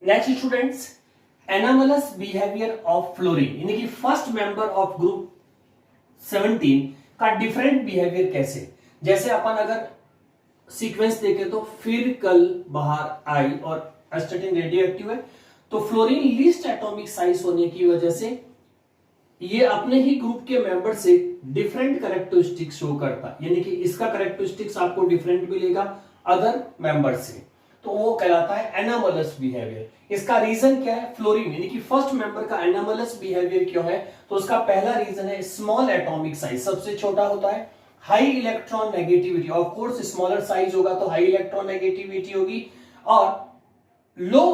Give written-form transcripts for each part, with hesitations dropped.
Next students, anomalous behaviour of fluorine, यानी कि first member of group 17 का different behaviour कैसे। जैसे अपन अगर सीक्वेंस देखें तो फिर कल बाहर आई और एस्टेटिन रेडियो एक्टिव है, तो फ्लोरीन लीस्ट एटॉमिक साइज होने की वजह से ये अपने ही ग्रुप के मेंबर से डिफरेंट कैरेक्टरिस्टिक्स शो करता है, यानी कि इसका कैरेक्टरिस्टिक्स आपको डिफरेंट मिलेगा अदर मेंबर से, तो वो कहलाता है एनामलस बिहेवियर। इसका रीजन क्या है, फ्लोरीन यानी कि फर्स्ट मेंबर का एनामलस बिहेवियर क्यों है, तो उसका पहला रीजन है स्मॉल एटॉमिक साइज, सबसे छोटा होता है, high electron negativity, of course smaller size होगा तो हाई इलेक्ट्रॉन नेगेटिविटी होगी, और लो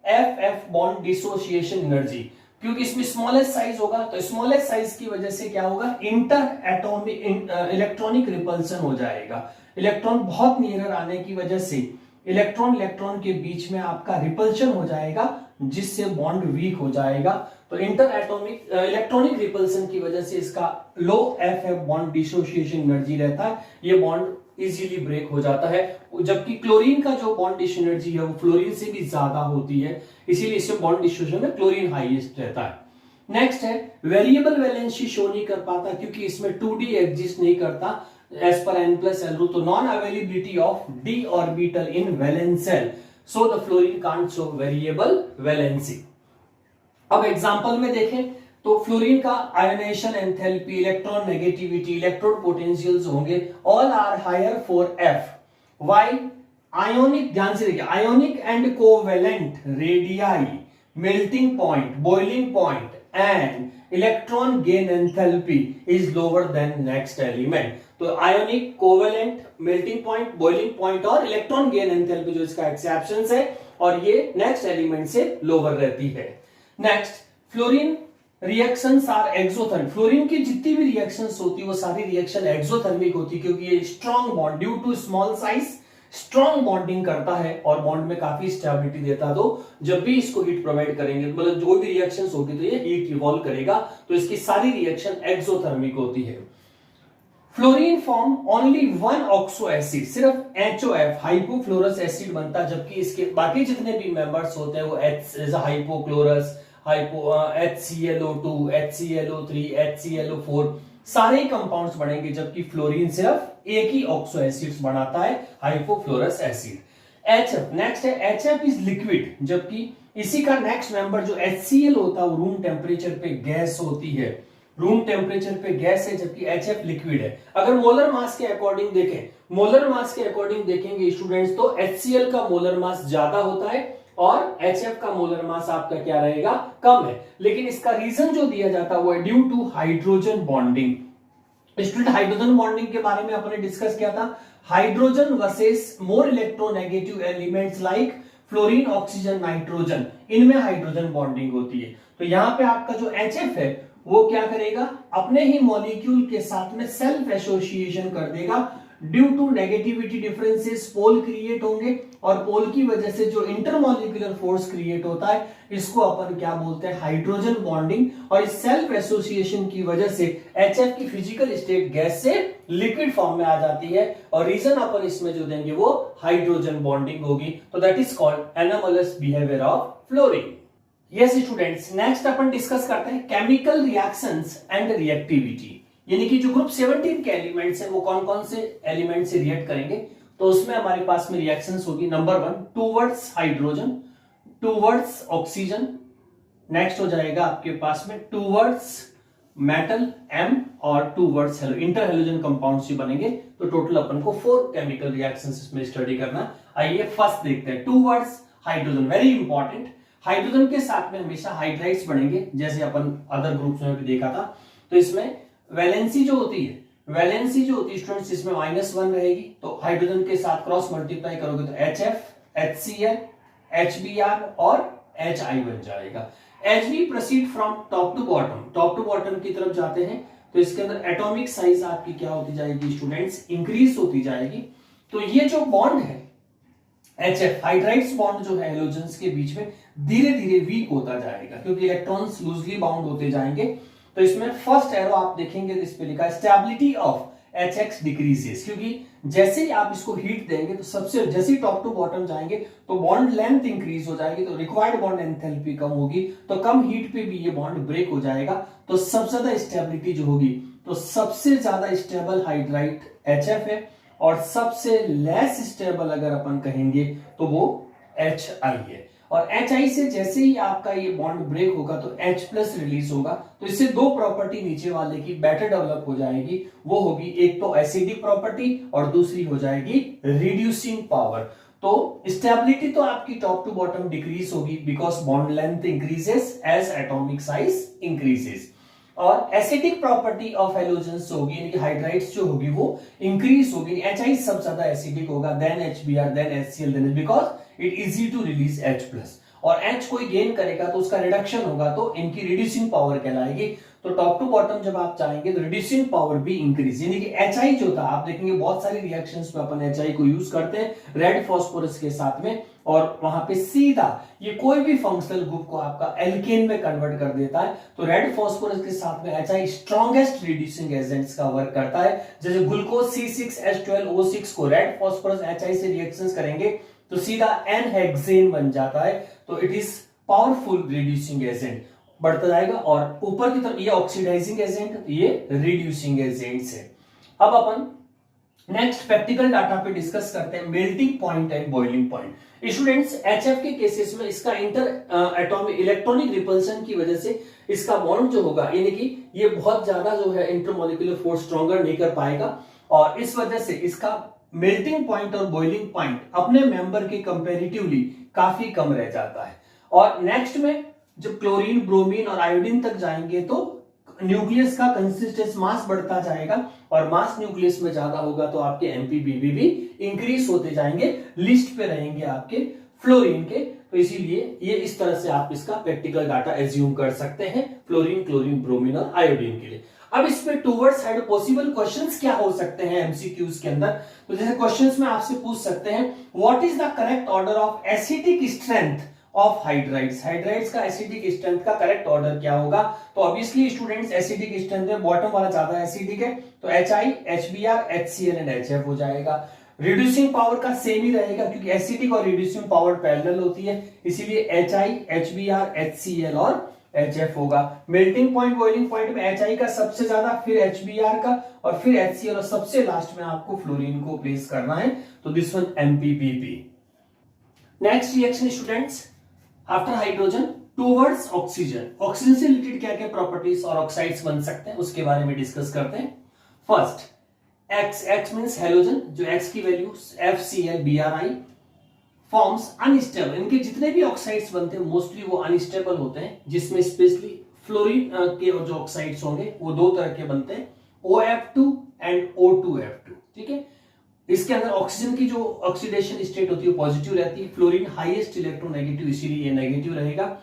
एफ बॉन्ड डिसोसिएशन एनर्जी, क्योंकि इसमें स्मॉलेस्ट साइज होगा तो स्मॉलेस्ट साइज की वजह से क्या होगा, इंटर एटॉमिक इलेक्ट्रॉनिक रिपल्सन हो जाएगा। इलेक्ट्रॉन बहुत नियर आने की वजह से इलेक्ट्रॉन के बीच में आपका रिपल्शन हो जाएगा, जिससे बॉन्ड वीक हो जाएगा। तो इंटर एटॉमिक इलेक्ट्रॉनिक रिपल्सन की वजह से इसका लो एफ बॉन्ड डिसोसिएशन एनर्जी रहता है, ये बॉन्ड इजीली ब्रेक हो जाता है, जबकि क्लोरीन का जो बॉन्ड डिस एनर्जी है वो फ्लोरीन से भी ज्यादा होती है, इसीलिए इससे बॉन्ड डिस्ट्रीब्यूशन में क्लोरीन हाईएस्ट रहता है। नेक्स्ट है वेरिएबल वैलेंसी शो नहीं कर पाता, क्योंकि इसमें 2d एग्जिस्ट नहीं करता एज पर n+l रूल, तो non availability of d orbital in valence shell, so the fluorine can't show variable valency. अब एग्जांपल में देखें तो फ्लोरीन का ionisation enthalpy, electron negativity, electrode potentials होंगे, all are higher for F, while ionic, ध्यान से देखिए, ionic and covalent radii, melting point, boiling point and electron gain enthalpy is lower than next element. तो ionic, covalent, melting point, boiling point और electron gain enthalpy जो इसका exceptions है, और ये नेक्स्ट एलिमेंट से लोअर रहती है। Next, fluorine reactions are exothermic, fluorine की जितनी भी रिएक्शंस होती है वो सारी रिएक्शन एक्सोथर्मिक होती है, क्योंकि ये strong bond due to small size strong bonding करता है और बॉन्ड में काफी स्टेबिलिटी देता है, तो जब भी इसको हीट प्रोवाइड करेंगे, मतलब जो भी रिएक्शंस होगी तो ये हीट इवॉल्व करेगा, तो इसकी सारी रिएक्शन एक्सोथर्मिक होती है। Fluorine form only one oxo acid, सिर्फ HOF हाइपोफ्लोरस एसिड बनता, जबकि इसके बाकी जितने भी मेंबर्स होते हैं वो हाइपोक्लोरस, HClO2, HClO3, HClO4 सारे कंपाउंड्स बनेंगे, जबकि फ्लोरीन सिर्फ एक ही ऑक्सो एसिड्स बनाता है, हाइपोफ्लोरस एसिड। HF, नेक्स्ट है HF इज लिक्विड, जबकि इसी का नेक्स्ट मेंबर जो HCl होता है वो रूम टेम्परेचर पे गैस होती है, रूम टेम्परेचर पे गैस है, जबकि HF लिक्विड है। अगर मोलर मास के अकॉर्डिंग देखें, मोलर मास के अकॉर्डिंग देखेंगे स्टूडेंट्स, तो HCl का मोलर मास ज्यादा होता है और HF का मोलर मास आपका क्या रहेगा, कम है, लेकिन इसका रीजन जो दिया जाता है वो है due to hydrogen bonding. Student, hydrogen bonding के बारे में अपने डिस्कस किया था, hydrogen versus more electronegative elements like fluorine, oxygen, nitrogen, इनमें हाइड्रोजन बॉन्डिंग होती है। तो यहां पे आपका जो HF है वो क्या करेगा, अपने ही मॉलिक्यूल के साथ में सेल्फ एसोसिएशन कर देगा, due to negativity differences pole create होंगे, और पोल की वजह से जो इंटरमॉलिक्यूलर फोर्स क्रिएट होता है इसको अपन क्या बोलते हैं, हाइड्रोजन बॉन्डिंग, और इस सेल्फ एसोसिएशन की वजह से HF की फिजिकल स्टेट गैस से लिक्विड फॉर्म में आ जाती है, और रीजन अपन इसमें जो देंगे वो हाइड्रोजन बॉन्डिंग होगी, तो that is called anomalous behaviour of fluorine. Yes students, next अपन डिस्कस करते हैं केमिकल रिएक्शंस एंड रिएक्टिविटी, यानी कि जो ग्रुप 17 के एलिमेंट्स हैं वो कौन कौन से एलिमेंट से रिएक्ट करेंगे, तो उसमें हमारे पास में रिएक्शंस होगी, number 1 towards hydrogen, towards oxygen, next हो जाएगा आपके पास में टूवर्ड्स मेटल M, और टूवर्ड्स इंटर हेलोजन कंपाउंड्स ही बनेंगे, तो टोटल अपन को 4 केमिकल रिएक्शंस इसमें स्टडी करना। आइए फर्स्ट देखते हैं, towards hydrogen, very important, hydrogen के साथ में हमेशा हाइड्राइड्स बनेंगे, जैसे अपन अदर ग्रुप्स में भी देखा था। तो इसमें वैलेंसी जो होती है स्टूडेंट्स, इसमें -1 रहेगी, तो हाइड्रोजन के साथ क्रॉस मल्टीप्लाई करोगे तो HF, HCl, HBr और HI बन जाएगा। HB proceed from top to bottom की तरफ जाते हैं, तो इसके अंदर एटॉमिक साइज आपकी क्या होती जाएगी स्टूडेंट्स, इंक्रीज होती जाएगी। तो ये जो बॉन्ड है HF हाइड्राइड्स बॉन्ड जो है हेलोजन्स के बीच में धीरे धीरे वीक होता जाएगा, क्योंकि इलेक्ट्रॉन्स लूजली बाउंड होते जाएंगे। तो इसमें फर्स्ट एरो आप देखेंगे, इस पे लिखा है स्टेबिलिटी ऑफ HX डिक्रीजेस, क्योंकि जैसे ही आप इसको हीट देंगे तो सबसे जैसे ही टॉप टू बॉटम जाएंगे तो बॉन्ड लेंथ इंक्रीज हो जाएगी, तो रिक्वायर्ड बॉन्ड एंथैल्पी कम होगी, तो कम हीट पे भी ये बॉन्ड ब्रेक हो जाएगा, तो सबसे ज्यादा स्टेबिलिटी जो होगी, तो सबसे ज्यादा स्टेबल हाइड्राइड HF है, और सबसे लेस स्टेबल अगर अपन कहेंगे तो वो HI है। और HI से जैसे ही आपका ये बॉन्ड ब्रेक होगा तो H+ रिलीज होगा, तो इससे दो प्रॉपर्टी नीचे वाले की बेटर डेवलप हो जाएगी। वो होगी एक तो एसिडिक प्रॉपर्टी और दूसरी हो जाएगी रिड्यूसिंग पावर। तो स्टेबिलिटी तो आपकी टॉप टू बॉटम डिक्रीज होगी because bond length increases as atomic size increases, और एसिडिक प्रॉपर्टी ऑफ हैलोजेंस होगी, यानी कि हाइड्राइड्स जो होगी वो इंक्रीज होगी। HI सबसे ज्यादा एसिडिक होगा, then HBr, then HCl, then because it easy to release H+, और H कोई गेन करेगा तो उसका रिडक्शन होगा, तो इनकी रिड्यूसिंग पावर कहलाएगी। तो टॉप टू बॉटम जब आप चाहेंगे तो रिड्यूसिंग पावर भी इंक्रीज, यानी कि HI जो था, आप देखेंगे बहुत सारी रिएक्शंस में अपन HI को यूज करते हैं रेड फास्फोरस के साथ में, और वहां पे सीधा ये कोई भी फंक्शनल ग्रुप को आपका एल्केन में कन्वर्ट कर देता है। तो रेड फास्फोरस के साथ में HI स्ट्रॉन्गेस्ट रिड्यूसिंग एजेंट्स का वर्क करता है। जैसे ग्लूकोज C6H12O6 को रेड फास्फोरस HI से रिएक्शंस करेंगे तो सीधा N-हेक्सेन बन जाता है, तो it is powerful reducing agent, बढ़ता जाएगा। और ऊपर की तरफ ये ऑक्सीडाइजिंग एजेंट, ये रिड्यूसिंग एजेंट्स है। अब अपन नेक्स्ट प्रैक्टिकल डाटा पे डिस्कस करते हैं melting point and boiling point. Students, HF के केसेस में इसका इंटर एटॉमिक इलेक्ट्रॉनिक रिपल्सन की वजह से इसका बॉन्ड जो होगा, यानी कि ये बहुत ज्यादा जो है इंटरमोलिकुलर फोर्स स्ट्रॉन्गर नहीं कर पाएगा, और इस वजह से इसका मेल्टिंग पॉइंट और बॉइलिंग पॉइंट अपने मेंबर के कंपैरेटिवली काफी कम रह जाता है। और नेक्स्ट में जब क्लोरीन, ब्रोमीन और आयोडीन तक जाएंगे तो न्यूक्लियस का कंसिस्टेंस मास बढ़ता जाएगा, और मास न्यूक्लियस में ज्यादा होगा तो आपके MPBB भी इंक्रीज होते जाएंगे, लिस्ट पे रहेंगे आपके फ्लोरीन के। तो इसीलिए ये इस तरह से आप इसका प्रैक्टिकल डाटा एज्यूम कर सकते हैं फ्लोरीन, क्लोरीन, ब्रोमीन और आयोडीन के लिए। अब इस पे टूवर्ड्स साइड पॉसिबल क्वेश्चंस क्या हो सकते हैं MCQs के अंदर, तो जैसे क्वेश्चंस में आपसे पूछ सकते हैं what is the correct order of acidic strength of hydrides. Hydrides का एसिडिक स्ट्रेंथ का करेक्ट ऑर्डर क्या होगा, तो ऑब्वियसली स्टूडेंट्स एसिडिक स्ट्रेंथ में बॉटम वाला ज्यादा एसिडिक है, तो HI, HBr, HCl and HF हो जाएगा। रिड्यूसिंग पावर का सेम ही रहेगा क्योंकि एसिडिक और रिड्यूसिंग पावर पैरेलल होती है, इसीलिए HI, HBr, HCl और HF होगा। मेल्टिंग पॉइंट, बॉइलिंग पॉइंट में HI का सबसे ज्यादा, फिर HBr का, और फिर HCl, और सबसे लास्ट में आपको फ्लोरीन को प्लेस करना है, तो this one MPBB। Next reaction students, after hydrogen towards oxygen. Oxygen से रिलेटेड क्या क्या प्रॉपर्टीज और ऑक्साइड्स बन सकते हैं उसके बारे में डिस्कस करते हैं। फर्स्ट X मींस हैलोजन, जो X की वैल्यू FCl-Bri फॉर्म्स अनस्टेबल। इनके जितने भी ऑक्साइड्स बनते हैं मोस्टली वो अनस्टेबल होते हैं, जिसमें स्पेशली फ्लोरीन के जो ऑक्साइड्स होंगे वो दो तरह के बनते हैं, OF2 एंड O2F2। ठीक है, इसके अंदर ऑक्सीजन की जो ऑक्सीडेशन स्टेट होती है पॉजिटिव रहती है, फ्लोरीन हाईएस्ट इलेक्ट्रोनेगेटिव, इसीलिए ये नेगेटिव रहेगा।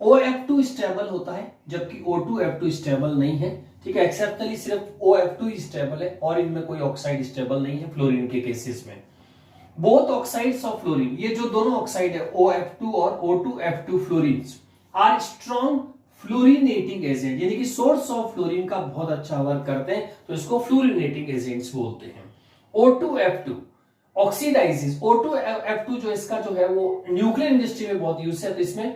OF2 स्टेबल होता है जबकि O2F2 स्टेबल नहीं है। ठीक है, एक्सेप्टली सिर्फ OF2 स्टेबल है और इनमें कोई ऑक्साइड स्टेबल नहीं है फ्लोरीन के केसेस में। बोथ ऑक्साइड्स ऑफ फ्लोरीन, ये जो दोनों ऑक्साइड है OF2 और O2F2 fluorines are strong fluorinating agent, यानी कि सोर्स ऑफ फ्लोरीन का बहुत अच्छा वर्क करते हैं, तो इसको फ्लोरिनेटिंग एजेंट्स बोलते हैं। O2F2 ऑक्सीडाइजेस, O2F2 जो इसका जो है वो न्यूक्लियर इंडस्ट्री में बहुत यूज है, तो इसमें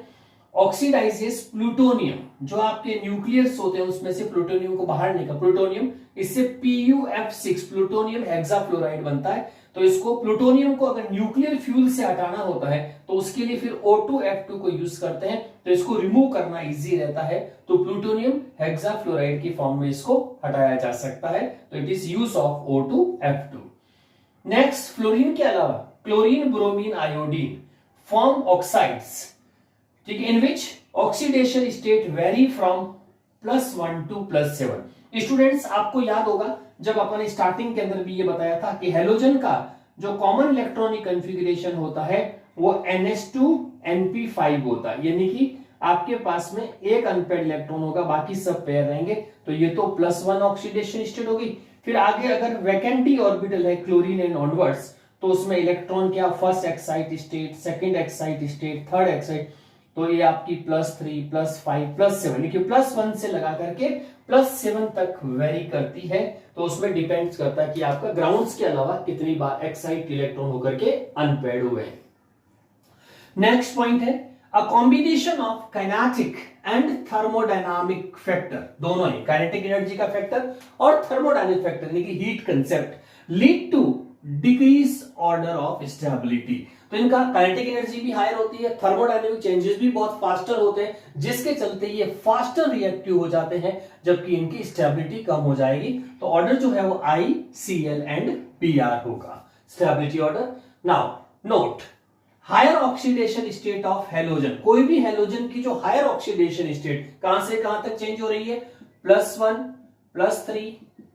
ऑक्सीडाइजेस प्लूटोनियम, जो आपके न्यूक्लियस होते हैं उसमें से प्लूटोनियम को बाहर निकाल, प्लूटोनियम, इससे PuF6 प्लूटोनियम हेक्साफ्लोराइड बनता है। तो इसको प्लूटोनियम को अगर न्यूक्लियर फ्यूल से हटाना होता है तो उसके लिए फिर O2F2 को यूज करते हैं, तो इसको रिमूव करना इजी रहता है, तो प्लूटोनियम हेक्साफ्लोराइड की फॉर्म में इसको हटाया जा सकता है, तो it is use of O2F2। Next, fluorine के अलावा chlorine, bromine, iodine form oxides, ठीक है, in which oxidation state vary from +1 to +7। Students, आपको याद होगा जब अपन स्टार्टिंग के अंदर भी ये बताया था कि हेलोजन का जो कॉमन इलेक्ट्रॉनिक कॉन्फ़िगरेशन होता है वो NH2NP5 होता है, यानी कि आपके पास में एक अनपेयर्ड इलेक्ट्रॉन होगा, बाकी सब पेयर रहेंगे, तो ये तो +1 ऑक्सीडेशन स्टेट होगी। फिर आगे अगर वैकेंटी ऑर्बिटल है क्लोरीन एंड ऑनवर्ड्स, तो उसमें इलेक्ट्रॉन क्या, first excite state, second excite state, third excite, तो ये आपकी +3 +5 +7 कि +1 से लगा करके +7 तक वेरी करती है। तो उसमें डिपेंड्स करता है कि आपका ग्राउंड्स के अलावा कितनी बार एक्साइट इलेक्ट्रॉन होकर के अनपेयर्ड हुए। नेक्स्ट पॉइंट है a combination of kinetic and thermodynamic factor, दोनों ही काइनेटिक एनर्जी का फैक्टर और थर्मोडायनामिक फैक्टर यानी कि heat concept lead to decrease order of stability. तो इनका काइनेटिक एनर्जी भी हायर होती है, थर्मोडायनामिक चेंजेस भी बहुत फास्टर होते हैं, जिसके चलते ये फास्टर रिएक्टिव हो जाते हैं, जबकि इनकी स्टेबिलिटी कम हो जाएगी। तो ऑर्डर जो है वो ICl एंड Br होगा, stability order. Now note higher oxidation state of halogen, कोई भी हेलोजन की जो हायर ऑक्सीडेशन स्टेट कहां से कहां तक चेंज हो रही है, +1 +3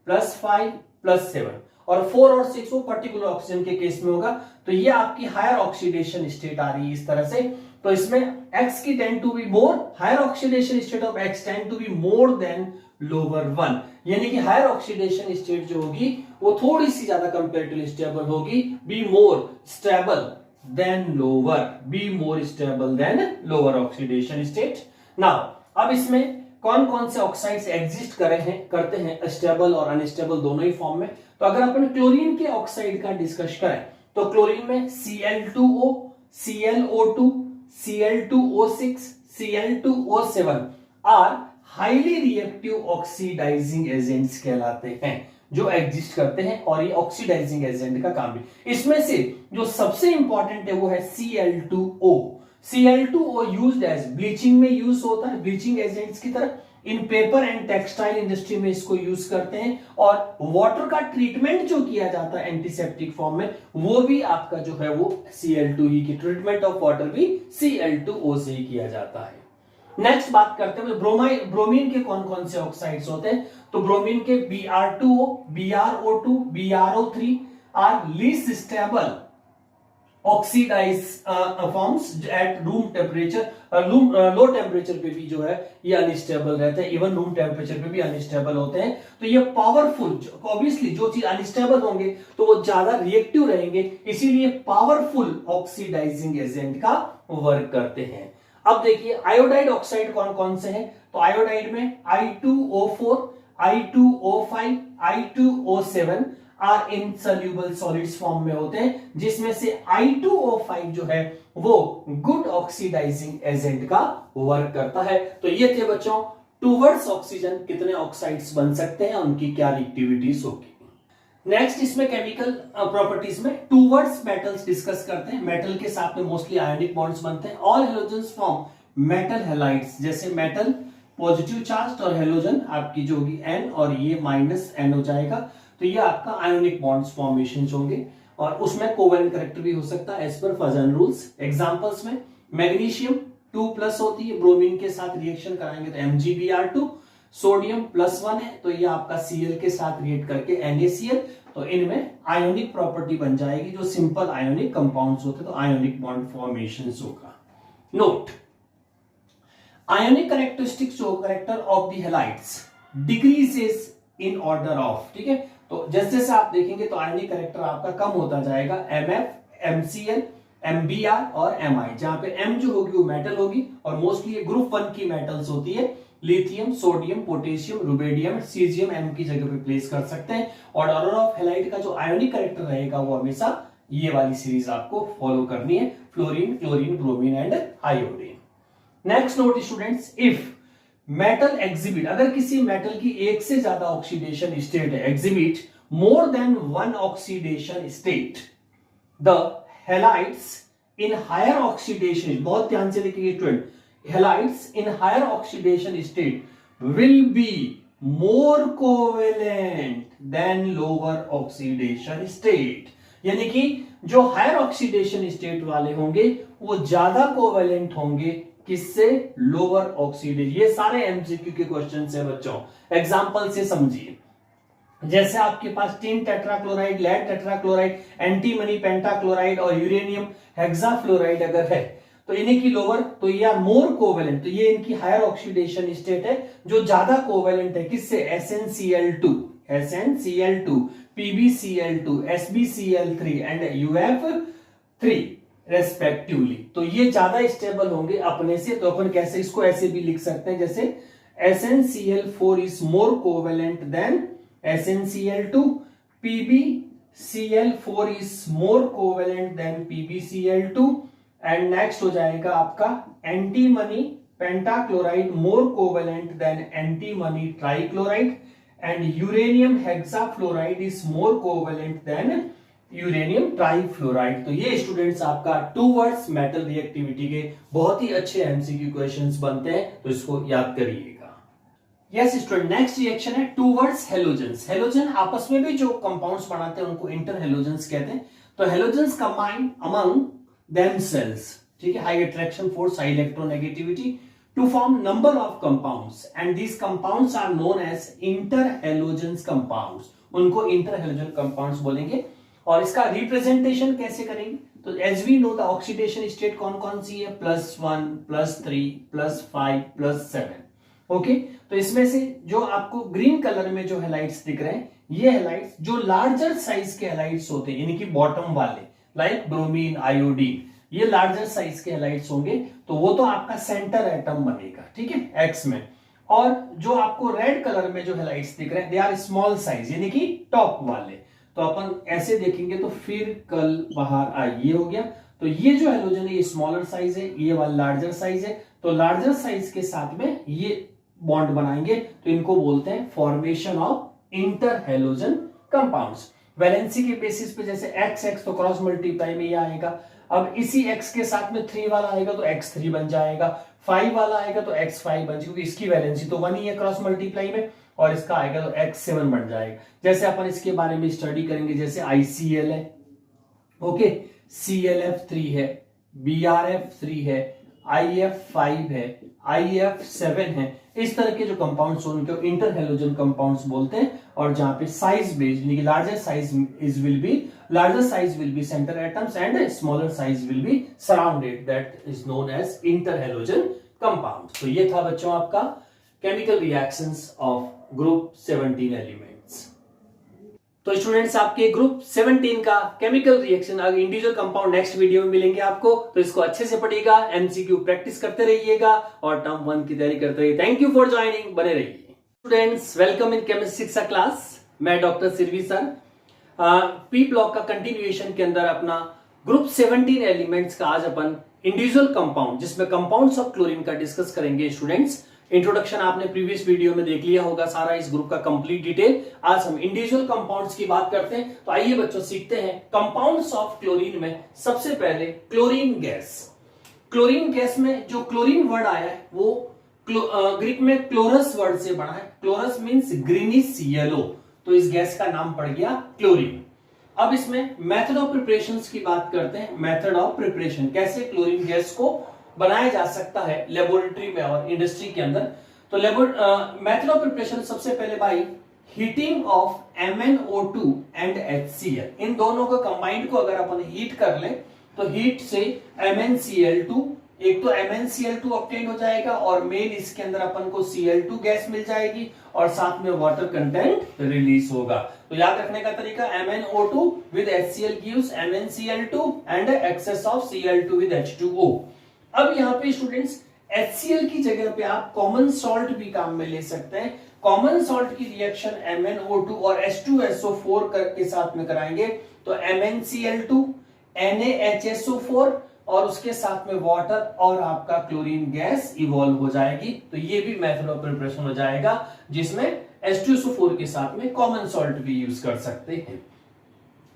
+5 +7 और 4 और 6 वो पर्टिकुलर ऑक्सीजन के केस में होगा। तो ये आपकी हायर ऑक्सीडेशन स्टेट आ रही है इस तरह से। तो इसमें X की tend to be more, higher oxidation state of X tend to be more than lower one, यानी कि हायर ऑक्सीडेशन स्टेट जो होगी वो थोड़ी सी ज्यादा कंपेरेटिवली स्टेबल होगी, be more stable then lower, be more stable then lower oxidation state. Now अब इसमें कौन कौन से ऑक्साइड्स एग्जिस्ट करते हैं स्टेबल और अनस्टेबल दोनों ही फॉर्म में। तो अगर अपन क्लोरीन के ऑक्साइड का डिस्कस करें तो क्लोरीन में Cl2O, ClO2, Cl2O6, Cl2O7 are highly reactive oxidising agents कहलाते हैं, जो एग्जिस्ट करते हैं और ये ऑक्सीडाइजिंग एजेंट का काम भी। इसमें से जो सबसे इंपॉर्टेंट है वो है Cl2O। Cl2O used as bleaching में यूज होता है, ब्लीचिंग एजेंट्स की तरह। In paper and textile industry में इसको यूज करते हैं, और वाटर का ट्रीटमेंट जो किया जाता है एंटीसेप्टिक फॉर्म में, वो भी आपका जो है वो Cl2 ही की ट्रीटमेंट ऑफ वाटर भी Cl2O से ही किया जाता है। नेक्स्ट बात करते हैं ब्रोमीन के कौन कौन से ऑक्साइड्स होते हैं। तो ब्रोमीन के Br2O, BrO2, BrO3 are least stable oxidise forms at room temperature, low temperature पे भी जो है ये अनस्टेबल रहते हैं, इवन रूम टेम्परेचर पे भी अनस्टेबल होते हैं। तो ये पावरफुल, ऑब्वियसली जो चीज अनस्टेबल होंगे तो वो ज्यादा रिएक्टिव रहेंगे, इसीलिए पावरफुल ऑक्सीडाइजिंग एजेंट का वर्क करते हैं। अब देखिए आयोडाइड ऑक्साइड कौन कौन से हैं। तो आयोडाइड में I2O4, I2O5, I2O7 are insoluble solids form में होते हैं, जिसमें से I2O5 जो है वो गुड ऑक्सीडाइजिंग एजेंट का वर्क करता है। तो ये थे बच्चों टूवर्ड्स ऑक्सीजन कितने ऑक्साइड्स बन सकते हैं, उनकी क्या रिएक्टिविटीज होगी। नेक्स्ट इसमें केमिकल प्रॉपर्टीज में टूवर्ड्स मेटल्स डिस्कस करते हैं। मेटल के साथ में मोस्टली आयोनिक बॉन्ड्स बनते हैं। All halogens form metal halides, जैसे मेटल पॉजिटिव चार्ज और हेलोजन आपकी जो होगी N और ये -N हो जाएगा, तो ये आपका आयोनिक बॉन्ड्स फॉर्मेशन होंगे, और उसमें कोवेलेंट कैरेक्टर भी हो सकता है एज पर फजन रूल्स। एग्जांपल्स में मैग्नीशियम 2+ होती है, ब्रोमीन के साथ रिएक्शन कराएंगे तो MgBr2, सोडियम +1 है तो ये आपका Cl के साथ रिएक्ट करके NaCl, तो इनमें आयोनिक प्रॉपर्टी बन जाएगी, जो सिंपल आयोनिक कंपाउंड्स होते तो आयोनिक बॉन्ड फॉर्मेशन होगा। नोट आयोनिक कैरेक्टरिस्टिक्स जो character of the halides decreases in order of, ठीक है। तो जैसे जैसे आप देखेंगे तो आयोनिक कैरेक्टर आपका कम होता जाएगा, MF, MCl, MBr और Mi, जहां पे M जो होगी वो मेटल होगी, और मोस्टली ये ग्रुप 1 की मेटल्स होती है, lithium, sodium, potassium, rubidium, caesium M की जगह पे प्लेस कर सकते हैं। और ऑर्डर ऑफ हैलाइड का जो आयोनिक कैरेक्टर रहेगा वो हमेशा ये वाली सीरीज आपको फॉलो करनी है, fluorine, chlorine, bromine and iodine. Next note students, if metal exhibit, अगर किसी मेटल की एक से ज्यादा ऑक्सीडेशन स्टेट है, exhibit more than one oxidation state, the halides in higher oxidation, बहुत ध्यान से देखिए student, halides in higher oxidation state will be more covalent than lower oxidation state, यानी कि जो हायर ऑक्सीडेशन स्टेट वाले होंगे वो ज्यादा कोवेलेंट होंगे किससे, लोअर ऑक्सीडेशन। ये सारे एमसीक्यू के क्वेश्चन है बच्चों, एग्जांपल से समझिए। जैसे आपके पास tin tetrachloride, lead tetrachloride, antimony pentachloride और यूरेनियम हेक्साफ्लोराइड अगर है तो इन्हीं की लोअर, तो ये आर मोर कोवेलेंट, तो ये इनकी हायर ऑक्सीडेशन स्टेट है, जो ज्यादा कोवेलेंट है किससे, SnCl2, SnCl2, PbCl2, SbCl3 and UF3, respectively. तो ये ज्यादा स्टेबल होंगे अपने से, तो अपन कैसे इसको ऐसे भी लिख सकते हैं जैसे SnCl4 is more covalent than SnCl2, PbCl4 is more covalent than PbCl2, and next हो जाएगा आपका antimony pentachloride more covalent than antimony trichloride, and uranium hexafluoride is more covalent than uranium trifluoride. तो ये स्टूडेंट्स आपका two words metal reactivity के बहुत ही अच्छे MCQ questions बनते हैं, तो इसको याद करिएगा। यस स्टूडेंट, नेक्स्ट रिएक्शन है टू वर्ड्स हेलोजेंस। हेलोजन आपस में भी जो कंपाउंड्स बनाते हैं उनको इंटर हेलोजेंस कहते हैं। तो हेलोजेंस कंबाइन अमंग themselves, ठीक है, high attraction force, high electronegativity to form number of compounds, and these compounds are known as interhalogens compounds. उनको इंटरहेलोजन कंपाउंड्स बोलेंगे। और इसका रिप्रेजेंटेशन कैसे करेंगे? तो as we know the oxidation state कौन कौन सी है, +1, +3, +5, +7। ओके, तो इसमें से जो आपको ग्रीन कलर में जो हेलाइड्स दिख रहे हैं, ये हेलाइड्स जो लार्जर साइज के हेलाइड्स होते हैं, यानी कि बॉटम वाले, लाइक ब्रोमीन, आयोडीन, ये लार्जर साइज के हेलाइड्स होंगे, तो वो तो आपका सेंटर एटम बनेगा, ठीक है, एक्स में। और जो आपको रेड कलर में जो हेलाइड्स दिख रहे हैं, दे आर स्मॉल साइज, यानी कि टॉप वाले। तो अपन ऐसे देखेंगे तो फिर कल बाहर आ, ये हो गया। तो ये जो हेलोजन है ये स्मॉलर साइज है, ये वाला लार्जर साइज है। तो लार्जर साइज के साथ में ये बॉन्ड बनाएंगे, तो इनको बोलते हैं formation of inter halogen compounds. Valency के बेसिस पे जैसे x तो क्रॉस मल्टीप्लाई में ये आएगा। अब इसी x के साथ में 3 वाला आएगा तो x3 बन जाएगा, 5 वाला आएगा तो x5 बन जाएगा, क्योंकि इसकी वैलेंसी तो 1 ही है क्रॉस मल्टीप्लाई में, और इसका आएगा तो x7 बन जाएगा। जैसे अपन इसके बारे में स्टडी करेंगे, जैसे ICl है, ओके, ClF3 है, BrF3 है, IF5 है, IF7 है। इस तरह के जो कंपाउंड्स हैं उनको इंटर हेलोजन कंपाउंड्स बोलते हैं। और जहां पे साइज बेस्ड, यानी कि larger size will be centre atoms and smaller size will be surrounded, that is known as inter halogen compound. तो ये था बच्चों आपका chemical reactions of group 17 elements. तो स्टूडेंट्स आपके ग्रुप 17 का केमिकल रिएक्शन अगर इंडिविजुअल कंपाउंड नेक्स्ट वीडियो में मिलेंगे आपको, तो इसको अच्छे से पढ़िएगा, एमसीक्यू प्रैक्टिस करते रहिएगा और टर्म 1 की तैयारी करते रहिए। थैंक यू फॉर ज्वाइनिंग, बने रहिए। स्टूडेंट्स वेलकम इन केमिस्ट्री शिक्षा क्लास, मैं doctor Sirvi sir. P block का कंटिन्यूएशन के अंदर अपना ग्रुप 17 एलिमेंट्स का आज अपन इंडिविजुअल कंपाउंड, जिसमें कंपाउंड्स ऑफ क्लोरीन का डिस्कस करेंगे। स्टूडेंट्स इंट्रोडक्शन आपने प्रीवियस वीडियो में देख लिया होगा सारा, इस ग्रुप का कंप्लीट डिटेल। आज हम इंडिविजुअल कंपाउंड्स की बात करते हैं। तो आइए बच्चों सीखते हैं कंपाउंड्स ऑफ क्लोरीन में। सबसे पहले क्लोरीन गैस। क्लोरीन गैस में जो क्लोरीन वर्ड आया है वो ग्रीक में क्लोरस वर्ड से बना है। क्लोरस मींस ग्रीनिश येलो, तो इस गैस का नाम पड़ गया क्लोरीन। अब इसमें मेथड ऑफ प्रिपरेशन की बात करते हैं। मेथड ऑफ प्रिपरेशन, कैसे क्लोरीन गैस को बनाया जा सकता है लेबोरेटरी में और इंडस्ट्री के अंदर। तो मेथड ऑफ प्रिपरेशन सबसे पहले भाई heating of MnO2 and HCl, इन दोनों को कंबाइंड को अगर अपन हीट कर लें तो हीट से MnCl2, एक तो MnCl2 ऑब्टेन हो जाएगा और मेन इसके अंदर अपन को Cl2 गैस मिल जाएगी और साथ में वाटर कंटेंट रिलीज होगा। तो याद रखने का तरीका, MnO2 with HCl gives MnCl2 and excess of Cl2 with H2O। अब यहाँ पे स्टूडेंट्स HCl की जगह पे आप कॉमन सॉल्ट भी काम में ले सकते हैं। कॉमन सॉल्ट की रिएक्शन MnO2 और H2SO4 के साथ में कराएंगे तो MnCl2, NaHSO4 और उसके साथ में वाटर और आपका क्लोरीन गैस इवॉल्व हो जाएगी। तो ये भी मेथड ऑफ प्रिपरेशन हो जाएगा जिसमें H2SO4 के साथ में कॉमन सॉल्ट भी यूज कर सकते हैं।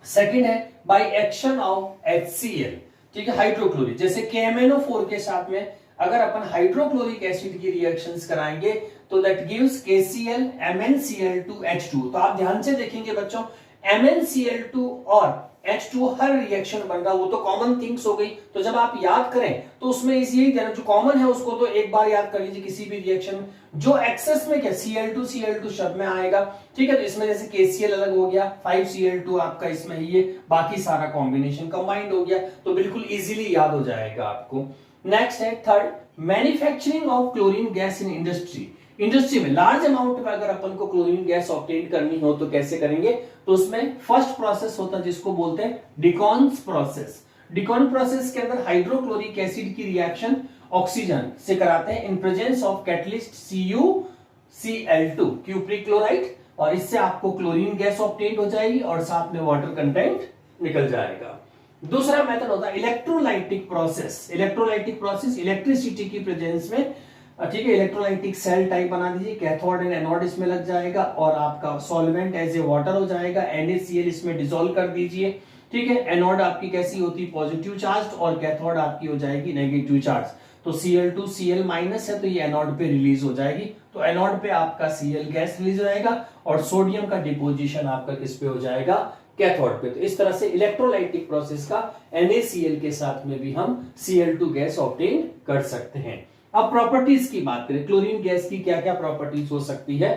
सेकेंड है बाय एक्शन ऑफ HCl, ठीक है, हाइड्रोक्लोरिक। जैसे KMnO4 के साथ में अगर अपन हाइड्रोक्लोरिक एसिड की रिएक्शंस कराएंगे तो दैट गिव्स KCl MnCl2H2। तो आप ध्यान से देखेंगे बच्चों, MnCl2 और H2 हर रिएक्शन बन रहा, वो तो कॉमन थिंग्स हो गई। तो जब आप याद करें तो उसमें यही देना, जो कॉमन है उसको तो एक बार याद कर लीजिए किसी भी रिएक्शन। जो एक्सेस में क्या Cl2 शब्द में आएगा, ठीक है। तो इसमें जैसे KCl अलग हो गया, 5Cl2 आपका इसमें ये, बाकी सारा कॉम्बिनेशन कंबाइंड हो गया, तो बिल्कुल इजीली याद हो जाएगा आपको। नेक्स्ट है third, manufacturing of chlorine gas in industry. Industry में लार्ज अमाउंट में अगर अपन को क्लोरीन गैस ऑब्टेन करनी हो तो कैसे करेंगे? तो उसमें फर्स्ट प्रोसेस होता है जिसको बोलते हैं डिकॉन्स प्रोसेस। डिकॉन प्रोसेस के अंदर हाइड्रोक्लोरिक एसिड की रिएक्शन ऑक्सीजन से कराते हैं in presence of catalyst CuCl2 cupric chloride, और इससे आपको क्लोरीन गैस ऑब्टेन हो जाएगी और साथ में वाटर कंटेंट निकल जाएगा। दूसरा मेथड होता है electrolytic process. Electrolytic process electricity की प्रेजेंस में, ठीक है, इलेक्ट्रोलाइटिक सेल टाइप बना दीजिए, कैथोड एंड एनोड इसमें लग जाएगा और आपका सॉल्वेंट एज ए वाटर हो जाएगा, NaCl इसमें डिसॉल्व कर दीजिए, ठीक है। एनोड आपकी कैसी होती है, पॉजिटिव चार्ज, और कैथोड आपकी हो जाएगी नेगेटिव चार्ज। तो Cl2 Cl माइनस है तो ये एनोड पे रिलीज हो जाएगी, तो एनोड पे आपका Cl गैस रिलीज हो जाएगा और सोडियम का डिपोजिशन आपका किस पे हो जाएगा, कैथोड पे। तो इस तरह से इलेक्ट्रोलाइटिक प्रोसेस का NaCl के साथ में भी हम Cl2 गैस ऑब्टेन कर सकते हैं। अब प्रॉपर्टीज की बात करें, क्लोरीन गैस की क्या क्या प्रॉपर्टीज हो सकती है,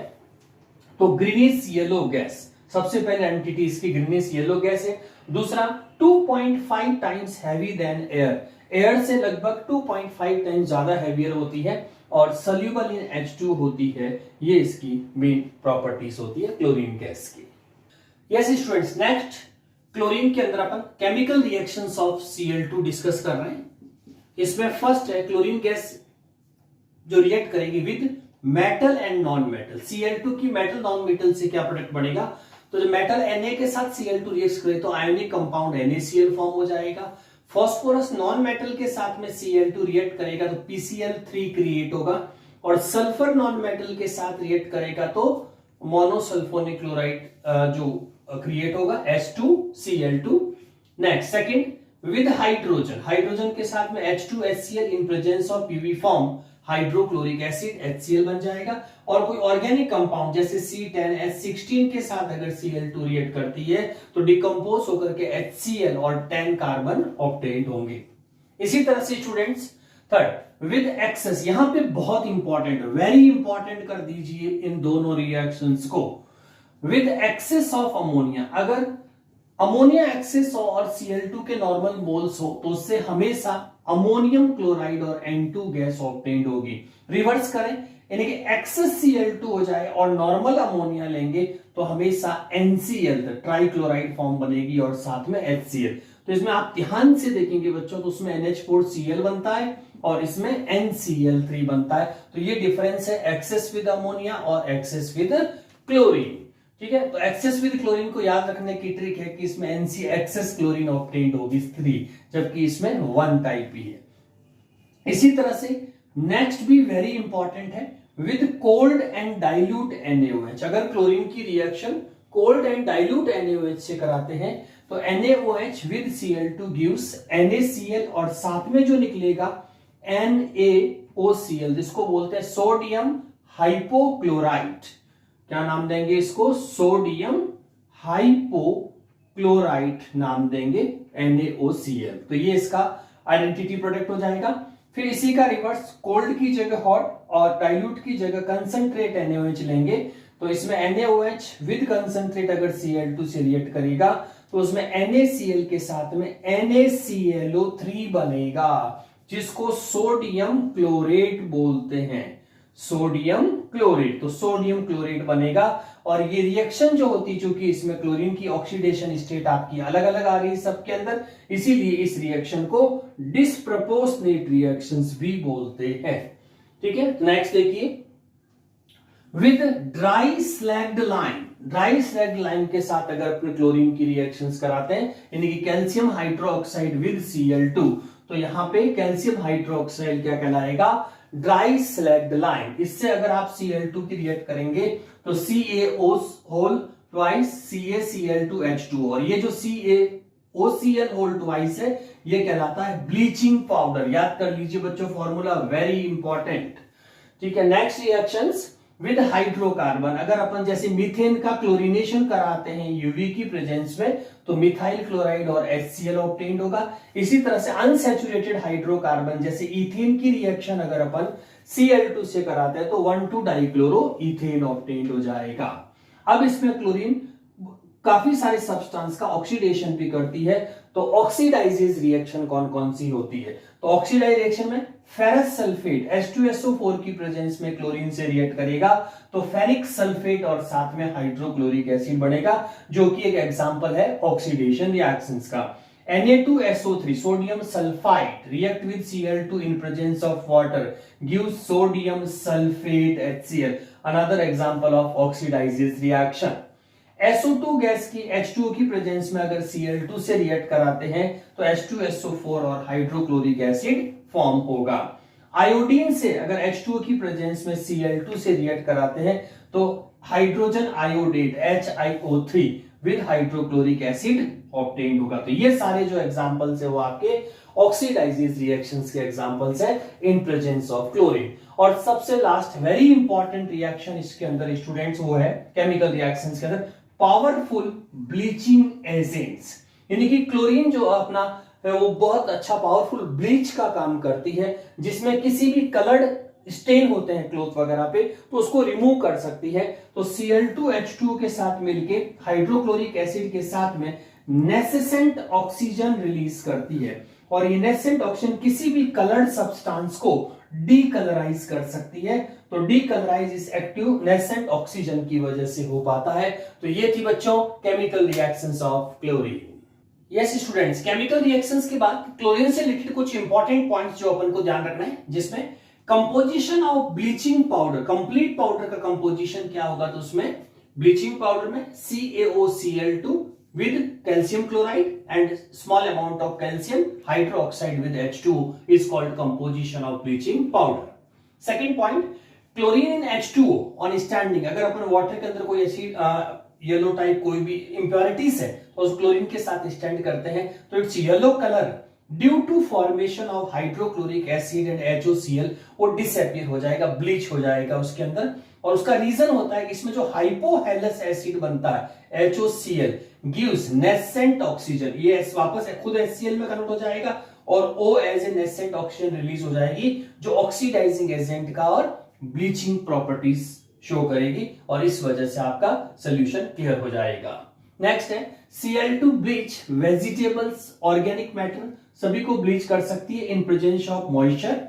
तो ग्रीनिश येलो गैस सबसे पहले एंटिटी इसकी ग्रीनिश येलो गैस है। दूसरा 2.5 times heavy than air, air से लगभग 2.5 टाइम्स ज्यादा हैवियर होती है और सोल्यूबल इन H2 होती है। ये इसकी मेन प्रॉपर्टीज होती है क्लोरीन गैस की। यस स्टूडेंट्स, नेक्स्ट क्लोरीन के अंदर अपन chemical reactions of Cl2 discuss कर रहे हैं। इसमें फर्स्ट है क्लोरीन गैस जो रिएक्ट करेगी with metal and non metal. Cl2 की मेटल नॉन मेटल से क्या प्रोडक्ट बनेगा, तो जो मेटल Na के साथ Cl2 रिएक्ट करे तो आयोनिक कंपाउंड NaCl फॉर्म हो जाएगा। फास्फोरस नॉन मेटल के साथ में Cl2 रिएक्ट करेगा तो PCl3 क्रिएट होगा, और सल्फर नॉन मेटल के साथ रिएक्ट करेगा तो मोनोसल्फोनिक क्लोराइड जो क्रिएट होगा H2Cl2। Next second, with hydrogen, hydrogen के साथ में H2HCl in presence of PV form hydrochloric acid HCl बन जाएगा, और कोई ऑर्गेनिक कंपाउंड जैसे C10H16 के साथ अगर Cl2 रिएक्ट करती है तो डिकम्पोज होकर के HCl और 10 कार्बन ऑब्टेन्ड होंगे। इसी तरह से स्टूडेंट्स थर्ड, विद एक्सेस, यहां पे बहुत इंपॉर्टेंट, वेरी इंपॉर्टेंट कर दीजिए इन दोनों रिएक्शंस को, विद एक्सेस ऑफ अमोनिया, अगर अमोनिया एक्सेस हो और Cl2 के नॉर्मल मोल्स हो तो उससे हमेशा अमोनियम क्लोराइड और N2 गैस ऑब्टेन्ड होगी। रिवर्स करें, यानी कि एक्सेस Cl2 हो जाए और नॉर्मल अमोनिया लेंगे तो हमेशा NCl ट्राइक्लोराइड फॉर्म बनेगी और साथ में HCl। तो इसमें आप ध्यान से देखेंगे बच्चों तो उसमें NH4Cl बनता है और इसमें NCl3 बनता है। तो ये डिफरेंस है एक्सेस विद अमोनिया और एक्सेस विद क्लोरीन, ठीक है। तो एक्सेस विद क्लोरीन को याद रखने की ट्रिक है कि इसमें NC एक्सेस क्लोरीन ऑब्टेन्ड होगी 3, जबकि इसमें 1 टाइप ही है। इसी तरह से नेक्स्ट भी वेरी इंपॉर्टेंट है, with cold and dilute NaOH, अगर क्लोरीन की reaction cold and dilute NaOH से कराते हैं तो NaOH with Cl2 gives NaCl और साथ में जो निकलेगा NaOCl, जिसको बोलते हैं सोडियम हाइपोक्लोराइट। क्या नाम देंगे इसको, सोडियम हाइपोक्लोराइट नाम देंगे NaOCl। तो ये इसका आइडेंटिटी प्रोडक्ट हो जाएगा। फिर इसी का रिवर्स, कोल्ड की जगह हॉट और डाइल्यूट की जगह कंसंट्रेट NaOH लेंगे तो इसमें NaOH विद कंसंट्रेट अगर Cl2 से रिएक्ट करेगा तो उसमें NaCl के साथ में NaClO3 बनेगा, जिसको सोडियम क्लोरेट बोलते हैं, सोडियम क्लोरेट। तो सोडियम क्लोरेट बनेगा, और ये रिएक्शन जो होती, चूंकि इसमें क्लोरीन की ऑक्सीडेशन स्टेट आपकी अलग अलग आ रही है सबके अंदर, इसीलिए इस रिएक्शन को डिस्प्रपोर्शनेट रिएक्शंस भी बोलते हैं, ठीक है। नेक्स्ट देखिए, with dry slagged lime, dry slagged lime के साथ अगर अपने क्लोरीन की रिएक्शंस कराते हैं, यानी कि कैल्शियम हाइड्रोक्साइड विद Cl2, तो यहां पे कैल्शियम हाइड्रोक्साइड क्या कहलाएगा, ड्राई स्लैग्ड लाइम। इससे अगर आप Cl2 की रिएक्ट करेंगे तो CaO होल ट्वाइस CaCl2H2, और ये जो CaOCl होल ट्वाइस है ये कहलाता है ब्लीचिंग पाउडर। याद कर लीजिए बच्चों फॉर्मूला, वेरी इंपॉर्टेंट, ठीक है। नेक्स्ट रिएक्शंस विद हाइड्रोकार्बन, अगर अपन जैसे मीथेन का क्लोरीनेशन कराते हैं यूवी की प्रेजेंस में तो मिथाइल क्लोराइड और HCl ऑब्टेन्ड होगा। इसी तरह से अनसैचुरेटेड हाइड्रोकार्बन जैसे इथेन की रिएक्शन अगर अपन Cl2 से कराते हैं तो 1,2 डाइक्लोरो इथेन ऑब्टेन्ड हो जाएगा। अब इसमें क्लोरीन काफी सारे सब्सटेंस का ऑक्सीडेशन भी करती है, तो ऑक्सीडाइजेज रिएक्शन कौन कौन सी होती है, तो ऑक्सीडाइज रिएक्शन में फेरस सल्फेट H2SO4 की प्रेजेंस में क्लोरीन से रिएक्ट करेगा तो फेरिक सल्फेट और साथ में हाइड्रोक्लोरिक एसिड बनेगा, जो कि एक एग्जांपल है ऑक्सीडेशन रिएक्शंस का। Na2SO3 sodium sulfite react with Cl2 in presence of water gives sodium sulfate HCl. Another example of oxidizes reaction. SO2 gas की H2O की प्रेजेंस में अगर Cl2 से रिएक्ट कराते हैं तो H2SO4 और हाइड्रोक्लोरिक एसिड फॉर्म होगा। आयोडीन से अगर H2O की प्रेजेंस में Cl2 से रिएक्ट कराते हैं तो hydrogen iodate HiO3 with hydrochloric acid obtained होगा। तो ये सारे जो एग्जांपल्स है वो आपके ऑक्सीडाइजेज रिएक्शंस के एग्जांपल्स है इन प्रेजेंस ऑफ क्लोरीन। और सबसे लास्ट वेरी इंपॉर्टेंट रिएक्शन इसके अंदर स्टूडेंट्स वो है केमिकल रिएक्शंस के अंदर पावरफुल ब्लीचिंग एजेंट्स, यानी कि क्लोरीन जो अपना वो बहुत अच्छा पावरफुल ब्लीच का काम करती है, जिसमें किसी भी कलर्ड स्टेन होते हैं क्लोथ वगैरह पे तो उसको रिमूव कर सकती है। तो Cl2H2O के साथ मिलके हाइड्रोक्लोरिक एसिड के साथ में नेसेसेंट ऑक्सीजन रिलीज करती है, और ये नेसेसेंट ऑक्सीजन किसी भी कलर्ड सब्सटेंस को डीकलराइज कर सकती है। तो डीकलराइज इस एक्टिव नेसेसेंट ऑक्सीजन की वजह से हो पाता है। तो ये थी बच्चों chemical reactions of chlorine. Yes students, chemical reactions के बाद क्लोरीन से रिलेटेड कुछ इंपॉर्टेंट पॉइंट्स जो अपन को ध्यान रखना है, जिसमें composition of bleaching powder, complete powder का कंपोजिशन क्या होगा। तो उसमें ब्लीचिंग पाउडर में CaOCl2 with calcium chloride and small amount of calcium hydroxide with H2O is called composition of bleaching powder. Second point, chlorine in H2O on standing, अगर अपन water के अंदर कोई ऐसी येलो टाइप कोई भी इम्प्योरिटीज है तो उस क्लोरीन के साथ स्टैंड करते हैं तो it's yellow colour due to formation of hydrochloric acid and HOCl वो डिसअपीयर हो जाएगा, ब्लीच हो जाएगा उसके अंदर। और उसका रीजन होता है कि इसमें जो हाइपोहेलस एसिड बनता है HOCl गिव्स नेसेंट ऑक्सीजन, ये वापस खुद HCl में कन्वर्ट हो जाएगा और O as a nascent oxygen release हो जाएगी जो ऑक्सीडाइजिंग एजेंट का और ब्लीचिंग प्रॉपर्टीज शो करेगी, और इस वजह से आपका सोल्यूशन क्लियर हो जाएगा। नेक्स्ट है Cl2 bleach vegetables organic matter, सभी को ब्लीच कर सकती है in presence of moisture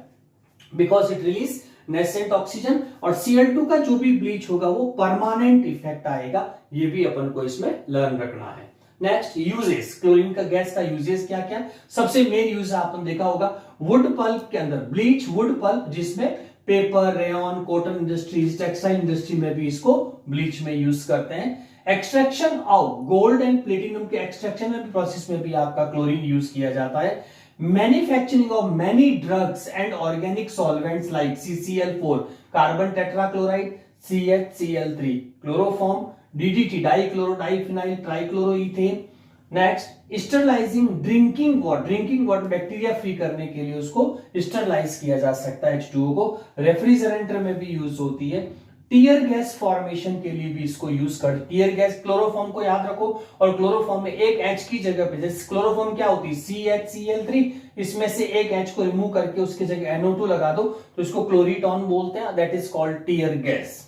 because it release nascent oxygen. और Cl2 का जो भी ब्लीच होगा वो परमानेंट इफेक्ट आएगा, ये भी अपन को इसमें लर्न रखना है। नेक्स्ट यूजेस, क्लोरीन का गैस का यूजेस क्या क्या। सबसे मेन यूज आपने देखा होगा वुड पल्प के अंदर, ब्लीच वुड पल्प, जिसमें paper, rayon, cotton industries, textile industry में भी इसको ब्लीच में यूज करते हैं। Extraction of gold and platinum के एक्सट्रैक्शन में भी प्रोसेस में भी आपका क्लोरीन यूज किया जाता है। Manufacturing of many drugs and organic solvents like CCl4 carbon tetrachloride, CHCl3 chloroform, DDT dichloro diphenyl trichloroethane. Next sterilising drinking water bacteria free करने के लिए उसको स्टरलाइज किया जा सकता है H2O को। रेफ्रिजरेटर में भी यूज होती है। टीयर गैस फॉर्मेशन के लिए भी इसको यूज कर, टीयर गैस क्लोरोफॉर्म को याद रखो, और क्लोरोफॉर्म में एक H की जगह पे, जैसे क्लोरोफॉर्म क्या होती है CHCl3, इसमें से एक H को रिमूव करके उसकी जगह NO2 लगा दो तो इसको क्लोरीटॉन बोलते हैं, that is called tear gas.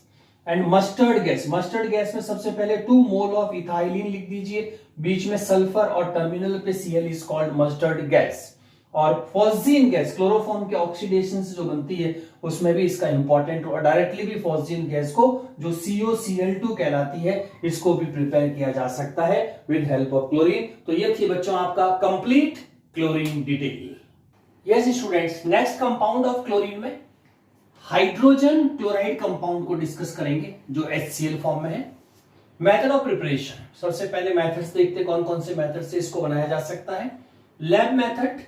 And mustard gas में सबसे पहले 2 मोल ऑफ इथाइलिन लिख दीजिए, बीच में सल्फर और टर्मिनल पे Cl is called mustard gas. और फॉस्जीन गैस क्लोरोफॉर्म के ऑक्सीडेशन से जो बनती है उसमें भी इसका इंपॉर्टेंट, और डायरेक्टली भी फॉस्जीन गैस को जो COCl2 कहलाती है इसको भी प्रिपेयर किया जा सकता है विद हेल्प ऑफ क्लोरीन। तो ये थी बच्चों आपका complete chlorine detail. Yes students, next compound of chlorine में हाइड्रोजन क्लोराइड कंपाउंड को डिस्कस करेंगे जो HCl फॉर्म में है। मेथड ऑफ प्रिपरेशन, सबसे पहले मेथड्स देखते कौन कौन से मेथड से इसको बनाया जा सकता है। Lab method,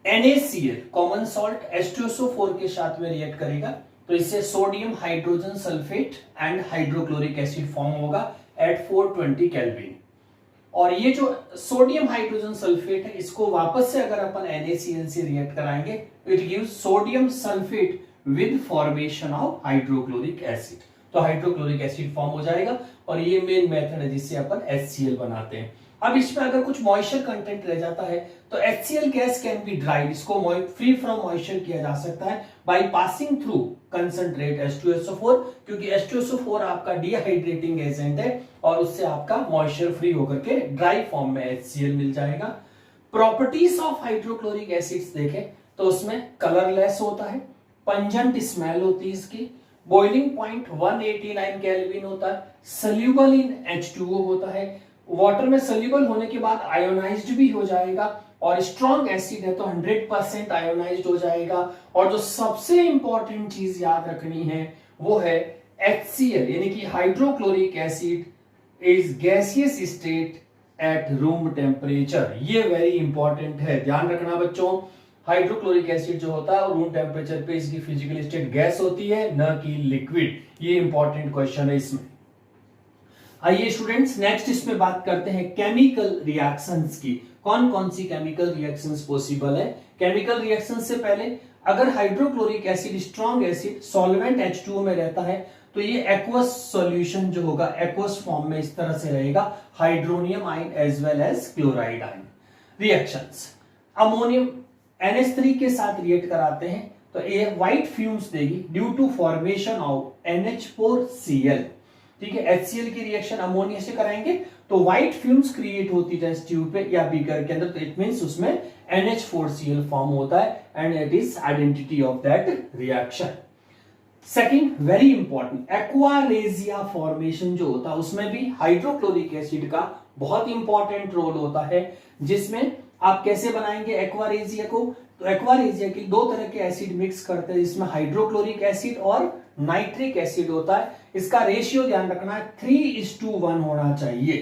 NaCl common salt H2SO4 के साथ में रिएक्ट करेगा तो इससे sodium hydrogen sulphate and hydrochloric acid form होगा एट 420 केल्विन। और ये जो सोडियम हाइड्रोजन सल्फेट है इसको वापस से अगर अपन NaCl से रिएक्ट कराएंगे it gives sodium sulphate with formation of hydrochloric acid, तो हाइड्रोक्लोरिक एसिड फॉर्म हो जाएगा। और ये मेन मेथड है जिससे अपन HCl बनाते हैं। अब इसमें अगर कुछ मॉइस्चर कंटेंट रह जाता है तो HCl gas can be dried, इसको फ्री फ्रॉम मॉइस्चर किया जा सकता है by passing through concentrate H2SO4, क्योंकि H2SO4 आपका डिहाइड्रेटिंग एजेंट है और उससे आपका मॉइस्चर फ्री होकर के ड्राई फॉर्म में HCl मिल जाएगा। प्रॉपर्टीज ऑफ हाइड्रोक्लोरिक एसिड्स देखें तो उसमें कलरलेस होता है, पंजेंट स्मेल होती है इसकी, बॉइलिंग पॉइंट 189 केल्विन होता है, सोल्यूबल इन H2O होता है, वाटर में सोल्यूबल होने के बाद आयोनाइज्ड भी हो जाएगा, और स्ट्रॉन्ग एसिड है तो 100% आयोनाइज्ड हो जाएगा। और जो सबसे इंपॉर्टेंट चीज याद रखनी है वो है HCl यानी कि hydrochloric acid is gaseous state eight room temperature. ये वेरी इंपॉर्टेंट है, ध्यान रखना बच्चों। हाइड्रोक्लोरिक एसिड जो होता है रूम टेम्परेचर पे इसकी फिजिकल स्टेट गैस होती है, न कि लिक्विड। ये इंपॉर्टेंट क्वेश्चन है इसमें। आइए स्टूडेंट्स नेक्स्ट इसमें बात करते हैं केमिकल रिएक्शंस की। कौन कौन सी केमिकल रिएक्शंस पॉसिबल है। केमिकल रिएक्शंस से पहले अगर hydrochloric acid strong acid solvent H2O में रहता है तो ये एक्वस सॉल्यूशन जो होगा एक्वस फॉर्म में इस तरह से रहेगा, hydronium ion as well as chloride ion. Reactions, ammonium NH3 के साथ रिएक्ट कराते हैं तो ये व्हाइट फ्यूम्स देगी due to formation of NH4Cl। ठीक है, HCl की रिएक्शन अमोनिया से कराएंगे तो व्हाइट फ्यूम्स क्रिएट होती है टेस्ट ट्यूब पे या बीकर के अंदर, तो इट मींस उसमें NH4Cl फॉर्म होता है and it is identity of that reaction. Second very important, aqua regia formation जो होता है उसमें भी हाइड्रोक्लोरिक एसिड का बहुत इंपॉर्टेंट रोल होता है, जिसमें आप कैसे बनाएंगे एक्वारेजिया को। तो एक्वारेजिया की दो तरह के एसिड मिक्स करते हैं, जिसमें हाइड्रोक्लोरिक एसिड और नाइट्रिक एसिड होता है। इसका रेशियो ध्यान रखना है 3:1 होना चाहिए।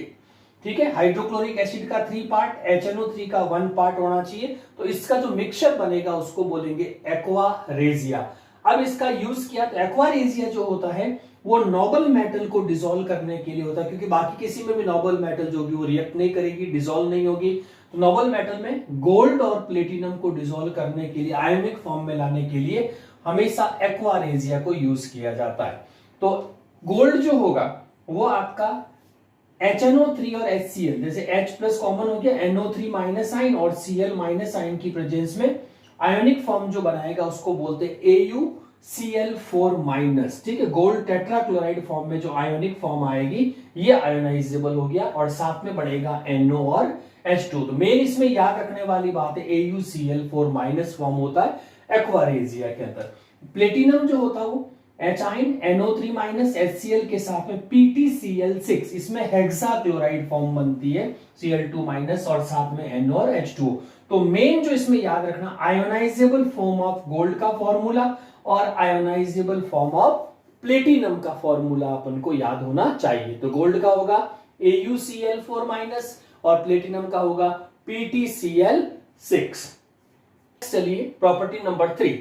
ठीक है, हाइड्रोक्लोरिक एसिड का 3 पार्ट, HNO3 का 1 पार्ट होना चाहिए। तो इसका जो मिक्सचर बनेगा उसको बोलेंगे एक्वारेजिया। अब इसका यूज किया तो एक्वारेजिया जो होता है वो नोबल मेटल को डिसॉल्व करने के लिए होता है, क्योंकि बाकी किसी में भी नोबल मेटल जो होगी वो रिएक्ट नहीं करेगी, डिसॉल्व नहीं होगी। तो नोबल मेटल में गोल्ड और प्लेटिनम को डिसॉल्व करने के लिए, आयोनिक फॉर्म में लाने के लिए हमेशा एक्वारेजिया को यूज किया जाता है। तो गोल्ड जो होगा वो आपका HNO3 और HCl, जैसे H प्लस कॉमन हो गया, NO3 माइनस आइन और Cl माइनस आइन की प्रेजेंस में आयोनिक फॉर्म जो बनाएगा उसको बोलते हैं AuCl4 माइनस। ठीक है, गोल्ड टेट्राक्लोराइड फॉर्म में जो आयोनिक फॉर्म आएगी ये आयोनाइजेबल हो गया और साथ में बढ़ेगा NO और H2। तो मेन इसमें याद रखने वाली बात है AuCl4 माइनस फॉर्म होता है एक्वारेजिया के अंदर। प्लेटिनम जो होता है वो H आइन NO3 माइनस HCl के साथ में PtCl6, इसमें हेक्साक्लोराइड फॉर्म बनती है Cl2 माइनस और साथ में NO और H2O। तो मेन जो इसमें याद रखना आयोनाइजेबल फॉर्म ऑफ गोल्ड का फॉर्मूला और आयोनाइजेबल फॉर्म ऑफ प्लेटिनम का फॉर्मूला अपन को याद होना चाहिए। तो गोल्ड का होगा AuCl4 माइनस और प्लेटिनम का होगा PtCl6। चलिए property number 3,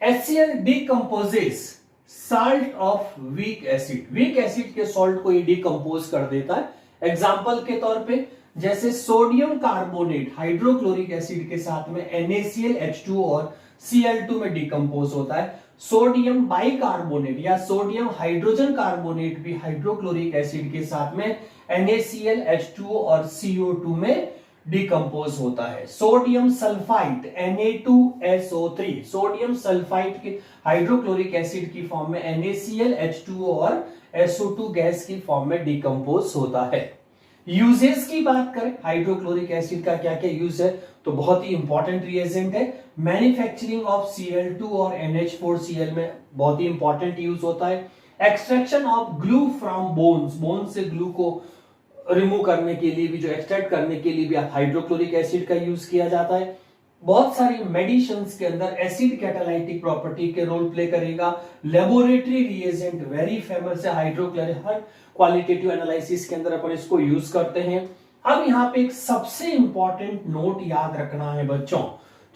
HCl decomposes salt of weak acid. Weak acid के सॉल्ट को ये डिकम्पोज कर देता है। एग्जांपल के तौर पे जैसे सोडियम कार्बोनेट हाइड्रोक्लोरिक एसिड के साथ में NaCl H2O और Cl2 में डिकम्पोज होता है। सोडियम बाइकार्बोनेट या सोडियम हाइड्रोजन कार्बोनेट भी हाइड्रोक्लोरिक एसिड के साथ में NaCl H2O और CO2 में डिकम्पोज होता है। Sodium sulphide Na2SO3, sodium sulphide के हाइड्रोक्लोरिक एसिड की फॉर्म में NaCl H2O और SO2 गैस की फॉर्म में डिकम्पोज होता है। यूजेस की बात करें हाइड्रोक्लोरिक एसिड का क्या क्या यूज है, तो बहुत ही इंपॉर्टेंट रिएजेंट है। मैन्युफैक्चरिंग ऑफ Cl2 और NH4Cl में बहुत ही इंपॉर्टेंट यूज होता है। Extraction of glue from bones, bone से ग्लू को रिमूव करने के लिए भी, जो एक्सट्रैक्ट करने के लिए भी हाइड्रोक्लोरिक एसिड का यूज किया जाता है। बहुत सारी मेडिसिन्स के अंदर एसिड कैटालाइटिक प्रॉपर्टी के रोल प्ले करेगा। लेबोरेटरी रिएजेंट वेरी फेमस है हाइड्रोक्लोरिक, हर क्वालिटेटिव एनालिसिस के अंदर अपन इसको यूज करते हैं। अब यहाँ पे एक सबसे इंपॉर्टेंट नोट याद रखना है बच्चों,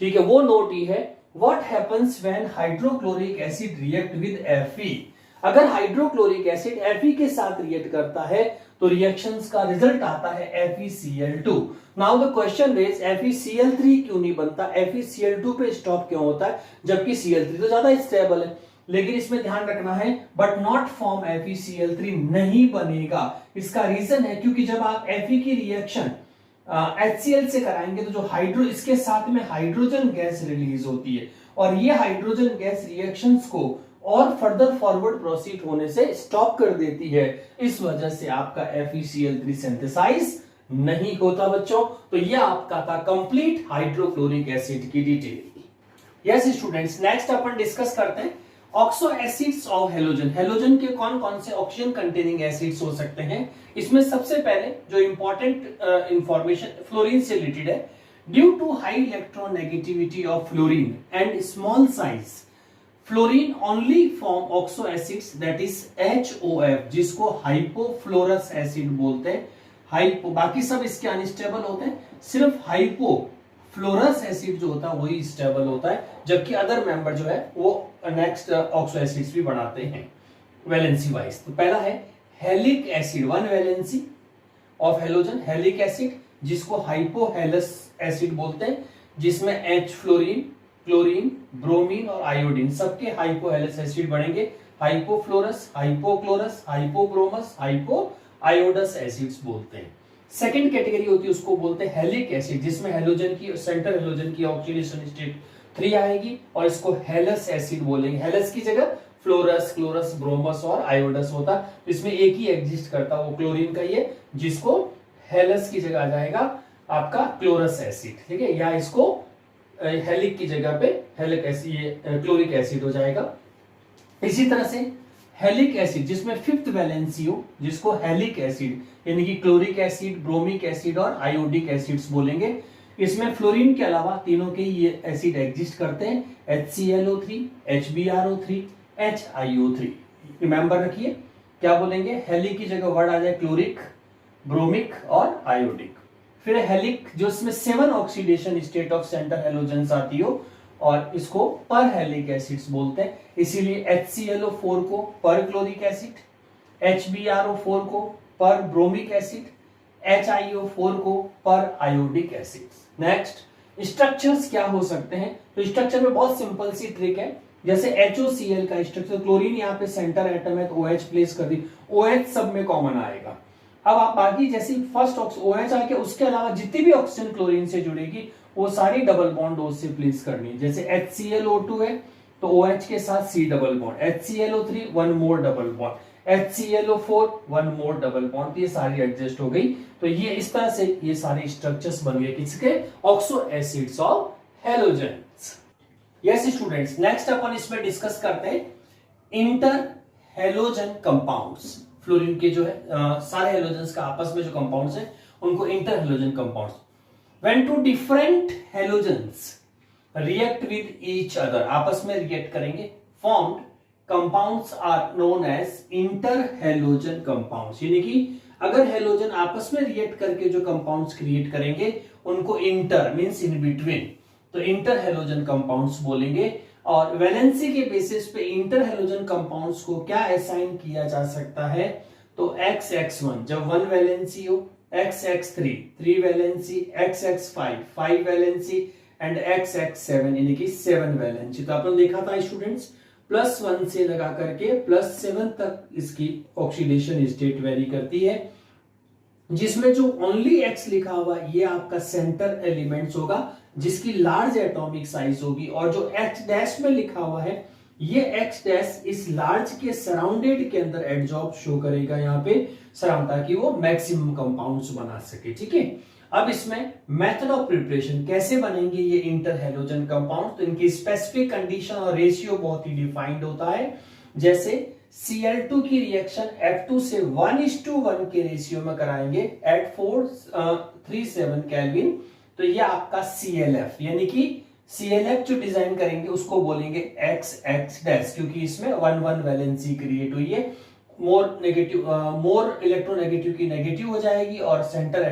ठीक है, वो नोट ही है what happens when hydrochloric acid react with Fe। अगर हाइड्रोक्लोरिक एसिड Fe के साथ रिएक्ट करता है तो रिएक्शंस का रिजल्ट आता है FeCl2। Now the question is FeCl3 क्यों नहीं बनता, FeCl2 पे स्टॉप क्यों होता है, जबकि Cl3 तो ज्यादा स्टेबल है। लेकिन इसमें ध्यान रखना है बट नॉट फॉर्म FeCl3 नहीं बनेगा। इसका रीजन है क्योंकि जब आप Fe की रिएक्शन HCl से कराएंगे तो जो हाइड्रो, इसके साथ में हाइड्रोजन गैस रिलीज होती है और ये हाइड्रोजन गैस रिएक्शंस को और फर्दर फॉरवर्ड प्रोसीड होने से स्टॉप कर देती है। इस वजह से आपका FeCl3 सिंथेसाइज नहीं होता बच्चों। तो यह आपका था कंप्लीट हाइड्रोक्लोरिक एसिड की डिटेल। यस स्टूडेंट्स, नेक्स्ट अपन डिस्कस करते हैं oxo acids of halogen, halogen के कौन कौन से ऑक्सीजन कंटेनिंग एसिड्स हो सकते हैं। इसमें सबसे पहले जो इंपॉर्टेंट इंफॉर्मेशन फ्लोरीन से रिलेटेड है, due to high electronegativity of fluorine and small size, fluorine only form oxo acids that is HOF, जिसको हाइपोफ्लोरस एसिड बोलते हैं। हाइपो, बाकी सब इसके अनस्टेबल होते हैं, सिर्फ हाइपोफ्लोरस एसिड जो होता है वही स्टेबल होता है, जबकि अदर मेंबर जो है वो नेक्स्ट ऑक्सो एसिड्स भी बनाते हैं वैलेंसी वाइज। तो पहला है halic acid, one valency of halogen, halic acid, जिसको हाइपोहेलस एसिड बोलते हैं, जिसमें H फ्लोरीन, क्लोरीन, ब्रोमीन और आयोडीन सबके हाइपोहेलस एसिड बनेंगे। Hypofluorous, hypochlorous, hypobromous, hypoiodous acids बोलते हैं। सेकंड कैटेगरी होती है उसको बोलते हैं हेलिक एसिड, जिसमें हेलोजन की सेंटर हेलोजन की ऑक्सीडेशन स्टेट 3 आएगी और इसको हेलस एसिड बोलेंगे। हेलस की जगह फ्लोरस, क्लोरस, ब्रोमस और आयोडस होता, तो इसमें एक ही एग्जिस्ट करता वो क्लोरीन का ये, जिसको हेलस की जगह आ जाएगा आपका क्लोरस एसिड, ठीक है, या इसको हेलिक की जगह पे हेलिक एसिड, ये क्लोरिक एसिड हो जाएगा। इसी तरह से हेलिक एसिड जिसमें फिफ्थ वैलेंसी हो, जिसको हेलिक एसिड यानी कि क्लोरिक एसिड, ब्रोमिक एसिड और आयोडिक एसिड्स बोलेंगे। इसमें फ्लोरीन के अलावा तीनों के ये एसिड एग्जिस्ट करते हैं, HClO3, HbRO3, HiO3। रिमेंबर रखिए क्या बोलेंगे, हेलिक की जगह वर्ड आ जाए क्लोरिक, ब्रोमिक और आयोडिक। फिर हेलिक जो इसमें 7 oxidation state of centre halogens आती हो और इसको पर हेलिक एसिड्स बोलते हैं, इसीलिए HClO4 को पर क्लोरिक एसिड, HbRO4 को पर ब्रोमिक एसिड, HiO4 को पर आयोडिक एसिड। नेक्स्ट स्ट्रक्चर्स क्या हो सकते हैं, तो स्ट्रक्चर में बहुत सिंपल सी ट्रिक है, जैसे HOCl का स्ट्रक्चर, क्लोरीन यहाँ पे सेंटर एटम है तो OH प्लेस कर दी, OH सब में कॉमन आएगा। अब आप बाकी जैसे फर्स्ट OH आके उसके अलावा जितनी भी ऑक्सीजन क्लोरीन से जुड़ेगी वो सारी डबल बॉन्ड O से प्लेस करनी है। जैसे HClO2 है तो OH के साथ C double bond, HClO3 one more double bond, HClO4 one more double bond, तो ये सारी एडजस्ट हो गई। तो ये इस तरह से ये सारे स्ट्रक्चर्स बन गए किसके, oxo acids of halogens. Yes students, next अपन इसमें डिस्कस करते हैं इंटर हेलोजन कंपाउंड्स। फ्लोरीन के जो है सारे हेलोजेंस का आपस में जो कंपाउंड्स हैं उनको inter halogen compounds. When two different halogens react with each other, आपस में रिएक्ट करेंगे, formed compounds are known as interhalogen compounds, यानी कि अगर हेलोजन आपस में रिएक्ट करके जो कंपाउंड्स क्रिएट करेंगे उनको इंटर मींस इन बिटवीन, तो इंटर हेलोजन कंपाउंड्स बोलेंगे। और वैलेंसी के बेसिस पे इंटर हेलोजन कंपाउंड्स को क्या असाइन किया जा सकता है, तो XX1 जब 1 वैलेंसी हो, XX3 3 valency, XX5 5 valency and XX7 यानी कि 7 वैलेंसी। तो आपने देखा था स्टूडेंट्स +1 से लगा करके +7 तक इसकी ऑक्सीडेशन स्टेट वेरी करती है, जिसमें जो ओनली X लिखा हुआ ये आपका सेंटर एलिमेंट्स होगा जिसकी लार्ज एटॉमिक साइज होगी, और जो H' में लिखा हुआ है ये X' इस लार्ज के सराउंडेड के अंदर एडजॉर्ब शो करेगा यहाँ पे सराउंड, ताकि वो मैक्सिमम कंपाउंड्स बना सके, ठीक है। अब इसमें मेथड ऑफ प्रिपरेशन कैसे बनेंगे ये इंटर हेलोजन कंपाउंड, तो इनकी स्पेसिफिक कंडीशन और रेशियो बहुत ही डिफाइंड होता है। जैसे Cl2 की रिएक्शन F2 से 1:1 के रेशियो में कराएंगे एट 437 केल्विन, तो ये आपका ClF यानी कि ClF जो डिजाइन करेंगे उसको बोलेंगे XX', क्योंकि इसमें 1 वैलेंसी क्रिएट हुई है, मोर नेगेटिव मोर इलेक्ट्रोनेगेटिव की नेगेटिव हो जाएगी और सेंटर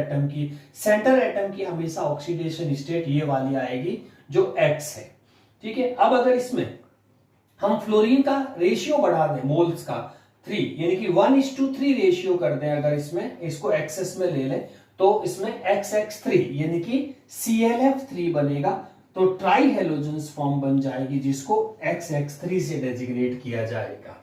एटम की हमेशा ऑक्सीडेशन स्टेट ये वाली आएगी जो X है, ठीक है। अब अगर इसमें हम फ्लोरीन का रेशियो बढ़ा दें मोल्स का 3 यानी कि 1:3 रेशियो कर दें, अगर इसमें इसको एक्सेस में ले लें तो इसमें XX3 यानी कि ClF3 बनेगा, तो ट्राई हेलोजेंस फॉर्म बन जाएगी जिसको XX3 से डेजिग्नेट किया जाएगा।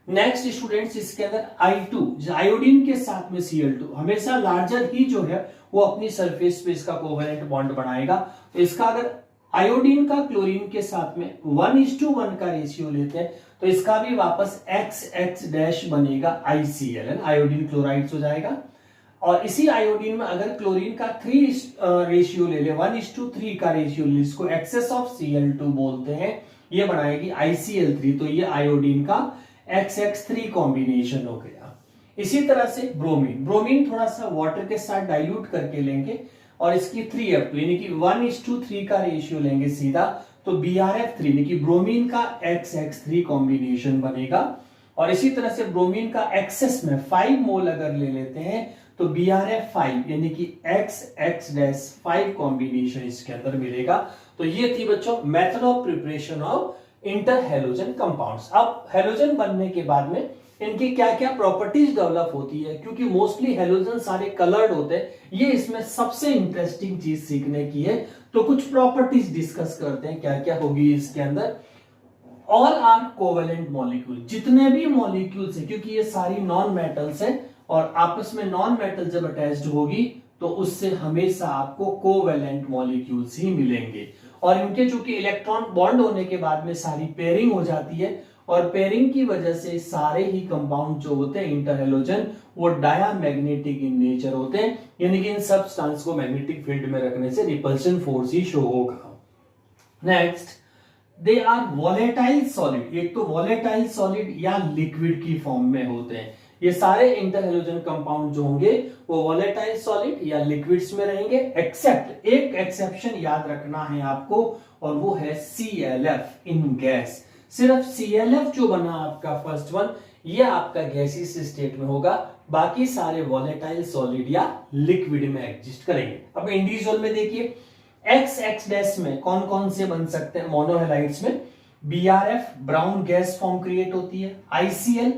नेक्स्ट स्टूडेंट्स इसके अंदर I2 आयोडीन के साथ में Cl2 हमेशा लार्जर ही जो है वो अपनी सरफेस पे इसका कोवेलेंट बॉन्ड बनाएगा, तो इसका अगर आयोडीन का क्लोरीन के साथ में 1:1 का रेशियो लेते हैं तो इसका भी वापस XX- बनेगा ICl, आयोडीन क्लोराइड हो जाएगा। और इसी आयोडीन में अगर क्लोरीन का 3 रेशियो ले ले 1:3 का रेशियो ले, इसको एक्सेस ऑफ Cl2 बोलते हैं, ये बनाएगी ICl3, तो ये आयोडीन का XX3 कॉम्बिनेशन हो गया। इसी तरह से ब्रोमीन, ब्रोमीन थोड़ा सा वाटर के साथ डाइल्यूट करके लेंगे और इसकी 3F2 यानी कि 1:3 का रेशियो लेंगे सीधा, तो BrF3 यानी कि ब्रोमीन का XX3 कॉम्बिनेशन बनेगा। और इसी तरह से ब्रोमीन का एक्सेस में 5 मोल अगर ले लेते हैं तो BrF5 यानी कि XX-5 कॉम्बिनेशन इसके अंदर मिलेगा। तो ये थी बच्चों method of preparation of inter halogen compounds. अब हैलोजन बनने के बाद में इनकी क्या क्या प्रॉपर्टीज डेवलप होती है, क्योंकि मोस्टली हैलोजन सारे कलर्ड होते हैं, ये इसमें सबसे इंटरेस्टिंग चीज सीखने की है। तो कुछ प्रॉपर्टीज डिस्कस करते हैं क्या क्या होगी इसके अंदर। ऑल आर कोवेलेंट मॉलिक्यूल, जितने भी मॉलिक्यूल्स है, क्योंकि ये सारी नॉन मेटल्स है और आपस में नॉन मेटल जब अटैच्ड होगी तो उससे हमेशा आपको कोवेलेंट मॉलिक्यूल्स ही मिलेंगे। और इनके चूंकि इलेक्ट्रॉन बॉन्ड होने के बाद में सारी पेयरिंग हो जाती है और पेयरिंग की वजह से सारे ही कंपाउंड जो होते हैं इंटरहैलोजन वो डायामैग्नेटिक इन नेचर होते हैं, यानी कि इन सब्सटेंस को मैग्नेटिक फील्ड में रखने से रिपल्शन फोर्स ही शो होगा। Next, they are volatile solid, एक तो वॉलेटाइल सॉलिड या लिक्विड की फॉर्म में होते हैं। ये सारे इंटरहैलोजन कंपाउंड जो होंगे वो वॉलेटाइल सॉलिड या लिक्विड्स में रहेंगे, एक्सेप्ट एक एक्सेप्शन याद रखना है आपको और वो है ClF इन गैस। सिर्फ ClF जो बना आपका फर्स्ट वन ये आपका गैसियस स्टेट में होगा, बाकी सारे वॉलेटाइल सॉलिड या लिक्विड में एग्जिस्ट करेंगे। अब इंडिविजुअल में देखिए XX- में कौन कौन से बन सकते हैं मोनोहैलाइड्स में, BrF brown gas form create होती है, ICl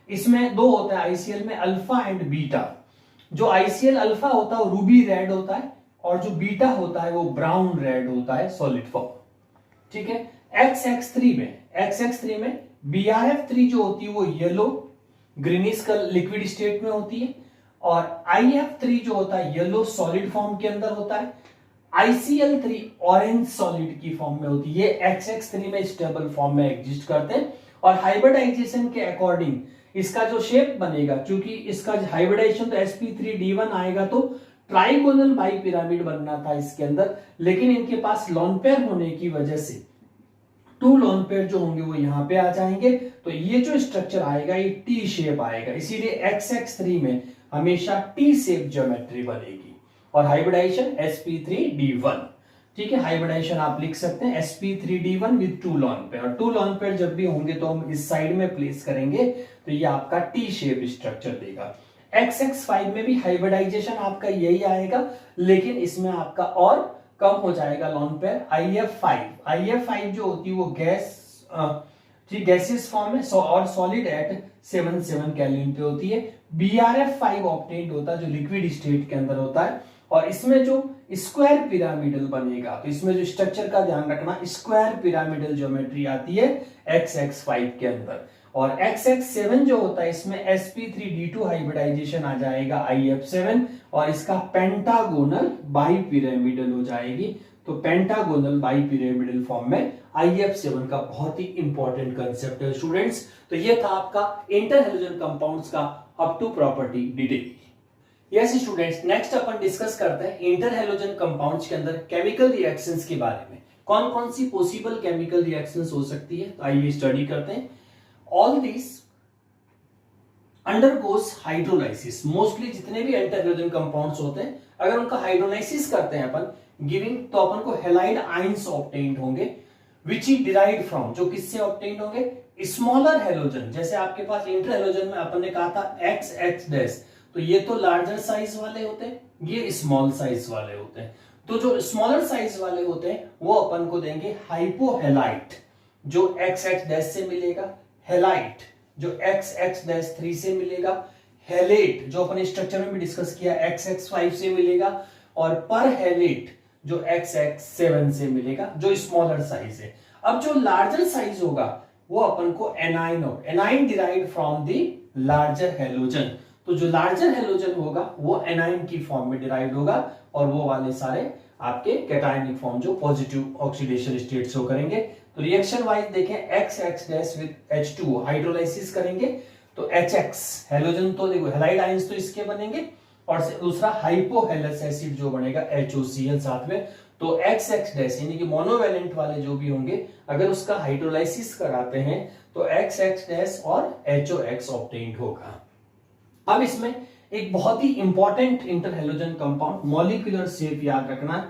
इसमें दो होता है, ICl में अल्फा एंड बीटा। जो ICl अल्फा होता है वो रूबी रेड होता है और जो बीटा होता है वो ब्राउन रेड होता है सॉलिड फॉर्म, ठीक है। XX3 में BrF3 जो होती है वो yellow greenish colour liquid state में होती है और IF3 जो होता है येलो सॉलिड फॉर्म के अंदर होता है, ICl3 ऑरेंज सॉलिड की फॉर्म में होती है। XX3 में स्टेबल फॉर्म में एग्जिस्ट करते हैं और हाइब्रिडाइजेशन के अकॉर्डिंग इसका जो शेप बनेगा, क्योंकि इसका हाइब्रिडाइजेशन तो sp3d1 आएगा तो ट्राइगोनल बाई पिरामिड बनना था इसके अंदर, लेकिन इनके पास लॉन पेयर होने की वजह से 2 लॉन पेयर जो होंगे वो यहां पे आ जाएंगे, तो ये जो स्ट्रक्चर आएगा ये टी शेप आएगा, इसीलिए XX3 में हमेशा टी शेप ज्योमेट्री बनेगी और हाइब्रिडाइजेशन sp3d1, ठीक है। हाइब्रिडाइजेशन आप लिख सकते हैं sp3d1 विद 2 लॉन पेयर, और 2 लॉन पेयर जब भी होंगे तो हम इस साइड में प्लेस करेंगे तो ये आपका टी शेप स्ट्रक्चर देगा। XX5 में भी हाइब्रिडाइजेशन आपका यही आएगा, लेकिन इसमें आपका और कम हो जाएगा लॉन पेयर। IF5 जो होती है वो गैसियस फॉर्म में और सॉलिड एट 77 केल्विन पे होती है। BrF5 ऑब्टेन्ड होता है जो लिक्विड स्टेट के अंदर होता है और इसमें जो स्क्वायर पिरामिडल बनेगा, तो इसमें जो स्ट्रक्चर का ध्यान रखना, स्क्वायर पिरामिडल ज्योमेट्री आती है XX5 के अंदर। और XX7 जो होता है इसमें sp3d2 हाइब्रिडाइजेशन आ जाएगा IF7 और इसका पेंटागोनल बाई पिरामिडल हो जाएगी, तो पेंटागोनल बाई पिरामिडल फॉर्म में IF7 का बहुत ही इंपॉर्टेंट कंसेप्ट है स्टूडेंट्स। तो ये था आपका इंटरहैलोजन कंपाउंड्स का up to property detail. Yes students, next अपन डिस्कस करते हैं इंटरहैलोजन कंपाउंड्स के अंदर केमिकल रिएक्शंस के बारे में। कौन कौन सी पॉसिबल केमिकल रिएक्शंस हो सकती है, तो आइए स्टडी करते हैं। All this undergoes hydrolysis, mostly जितने भी इंटरहैलोजन कंपाउंड्स होते हैं अगर उनका हाइड्रोलाइसिस करते हैं अपन गिविंग, तो अपन को हैलाइड आयंस ऑब्टेन्ड होंगे विच इज डिराइव्ड फ्रॉम, जो किससे ऑब्टेन्ड होंगे, स्मॉलर हैलोजन। जैसे आपके पास इंटरहैलोजन में अपन ने कहा था XX-, तो ये तो लार्जर साइज वाले होते हैं, ये स्मॉल साइज वाले होते हैं। तो जो स्मॉलर साइज वाले होते हैं वो अपन को देंगे हाइपोहेलाइट जो XX- से मिलेगा, हेलाइट जो XX-3 से मिलेगा, हेलेट जो अपन स्ट्रक्चर में भी डिस्कस किया XX5 से मिलेगा और पर हेलेट जो XX7 से मिलेगा जो स्मॉलर साइज है। अब जो लार्जर साइज होगा वो अपन को एनाइन हो, A9 derived from the larger halogen, तो जो लार्जर हैलोजन होगा वो एनाइन की फॉर्म में डिराइव्ड होगा और वो वाले सारे आपके कैटायनिक फॉर्म जो पॉजिटिव ऑक्सीडेशन स्टेट शो करेंगे। तो रिएक्शन वाइज देखें XX- विद H2 हाइड्रोलाइसिस करेंगे तो HX हैलोजन, तो देखो हैलाइड आयंस तो इसके बनेंगे और दूसरा हाइपोहेलस एसिड जो बनेगा HOCl साथ में, तो एक्स एक्स डैश यानी कि मोनोवैलेंट वाले जो भी होंगे, अगर उसका हाइड्रोलाइसिस कराते हैं तो एक्स एक्स डैश और HOX ऑब्टेन्ड होगा। अब इसमें एक बहुत ही important inter halogen compound molecular shape याद रखना,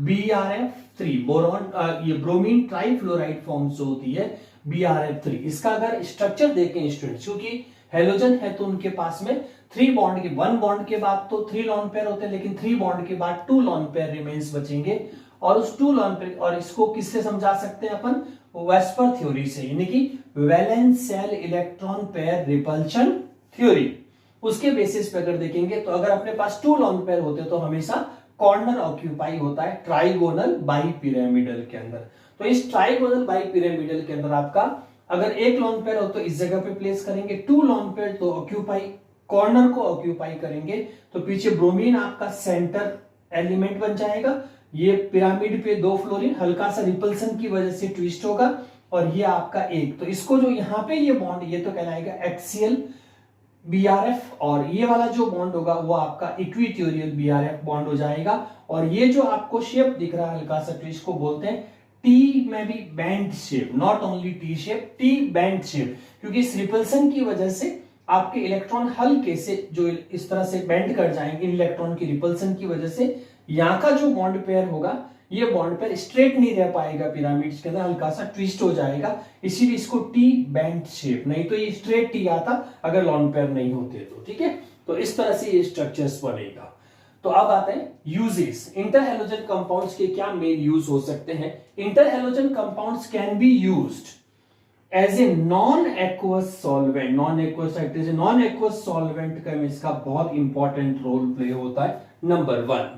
BRF3 बोरॉन, ये ब्रोमीन ट्राइफ्लोराइड फॉर्म जो होती है BRF3। इसका अगर स्ट्रक्चर देखें स्टूडेंट्स, क्योंकि हैलोजन है तो उनके पास में 3 बॉन्ड के 1 बॉन्ड के बाद तो 3 लॉन पेयर होते हैं, लेकिन 3 बॉन्ड के बाद 2 लॉन पेयर रिमेन्स बचेंगे। और उस 2 लॉन पेयर, और इसको किससे समझा सकते हैं अपन, वेस्पर थ्योरी से, यानी कि valence shell electron pair repulsion theory. उसके बेसिस पे अगर देखेंगे तो अगर अपने पास 2 लॉन पेयर होते तो हमेशा कॉर्नर ऑक्यूपाई होता है ट्राइगोनल बाई पिरामिडल के अंदर। तो इस ट्राइगोनल बाई पिरामिडल के अंदर आपका अगर 1 लॉन पेयर हो तो इस जगह पे प्लेस करेंगे, 2 लॉन पेयर तो ऑक्यूपाई कॉर्नर को ऑक्यूपाई करेंगे, तो पीछे ब्रोमीन आपका सेंटर एलिमेंट बन जाएगा। ये पिरामिड पे 2 फ्लोरीन हल्का सा रिपल्सन की वजह से ट्विस्ट होगा, और ये आपका एक, तो इसको जो यहाँ पे ये बॉन्ड ये तो कहलाएगा एक्सियल BRF, और ये वाला जो बॉन्ड होगा वो आपका इक्विटोरियल BRF बॉन्ड हो जाएगा। और ये जो आपको शेप दिख रहा है हल्का सा ट्विस्ट को बोलते हैं टी में भी band shape, not only T shape, T band shape, क्योंकि इस रिपल्सन की वजह से आपके इलेक्ट्रॉन हल्के से जो इस तरह से बेंड कर जाएंगे इलेक्ट्रॉन की रिपल्सन की वजह से, यहाँ का जो बॉन्ड पेयर होगा ये बॉन्ड पेयर स्ट्रेट नहीं रह पाएगा, पिरामिड्स के अंदर हल्का सा ट्विस्ट हो जाएगा, इसीलिए इसको टी बैंड शेप, नहीं तो ये स्ट्रेट टी आता अगर लॉन पेयर नहीं होते तो। ठीक है, तो इस तरह से ये स्ट्रक्चर्स बनेगा। तो अब आते हैं यूजेस, इंटर हैलोजन कंपाउंड्स के क्या मेन यूज हो सकते हैं। Inter halogen compounds can be used as a non aqueous solvent, non aqueous solvent का इसका बहुत इंपॉर्टेंट रोल प्ले होता है। Number 1,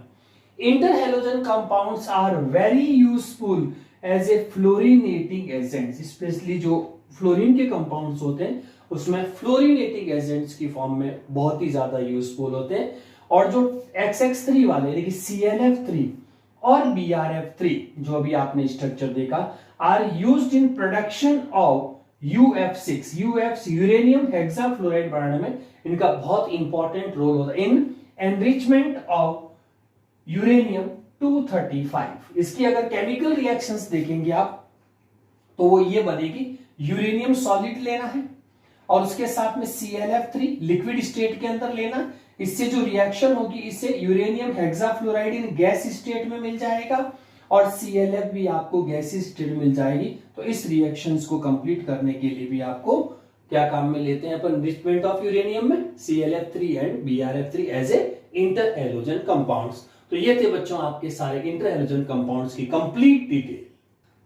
interhalogen compounds are very useful as a fluorinating agents, specially जो फ्लोरीन के कंपाउंड्स होते हैं उसमें फ्लोरिनेटिंग एजेंट्स की फॉर्म में बहुत ही ज्यादा यूजफुल होते हैं। और जो XX3 वाले यानी कि ClF3 और BRF3 जो अभी आपने स्ट्रक्चर देखा are used in production of UF6, uranium hexafluoride बनाने में इनका बहुत इंपॉर्टेंट रोल होता है। इन एनरिचमेंट ऑफ यूरेनियम 235, इसकी अगर केमिकल रिएक्शंस देखेंगे आप तो वो ये बनेगी, यूरेनियम सॉलिड लेना है और उसके साथ में ClF3 लिक्विड स्टेट के अंदर लेना, इससे जो रिएक्शन होगी इससे यूरेनियम हेक्साफ्लोराइड इन गैस स्टेट में मिल जाएगा और ClF भी आपको गैसीय स्टेट मिल जाएगी। तो इस रिएक्शंस को कंप्लीट करने के लिए भी आपको क्या काम में लेते हैं अपन, एनरिचमेंट ऑफ यूरेनियम में ClF3 and BRF3 as a inter halogen compounds. तो ये थे बच्चों आपके सारे इंटर हैलोजन कंपाउंड्स की कंप्लीट डिटेल।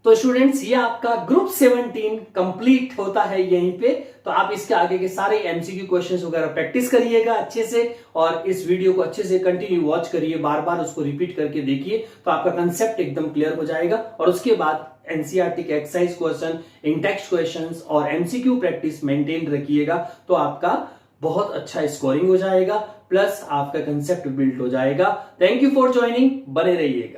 तो स्टूडेंट्स ये आपका ग्रुप 17 कंप्लीट होता है यहीं पे। तो आप इसके आगे के सारे MCQ क्वेश्चंस वगैरह प्रैक्टिस करिएगा अच्छे से, और इस वीडियो को अच्छे से कंटिन्यू वॉच करिए, बार बार उसको रिपीट करके देखिए, तो आपका कंसेप्ट एकदम क्लियर हो जाएगा। और उसके बाद NCERT के एक्सरसाइज क्वेश्चन, इन टेक्स्ट क्वेश्चंस और MCQ प्रैक्टिस मेंटेन रखिएगा, तो आपका बहुत अच्छा स्कोरिंग हो जाएगा, प्लस आपका कंसेप्ट बिल्ड हो जाएगा। थैंक यू फॉर ज्वाइनिंग, बने रहिएगा।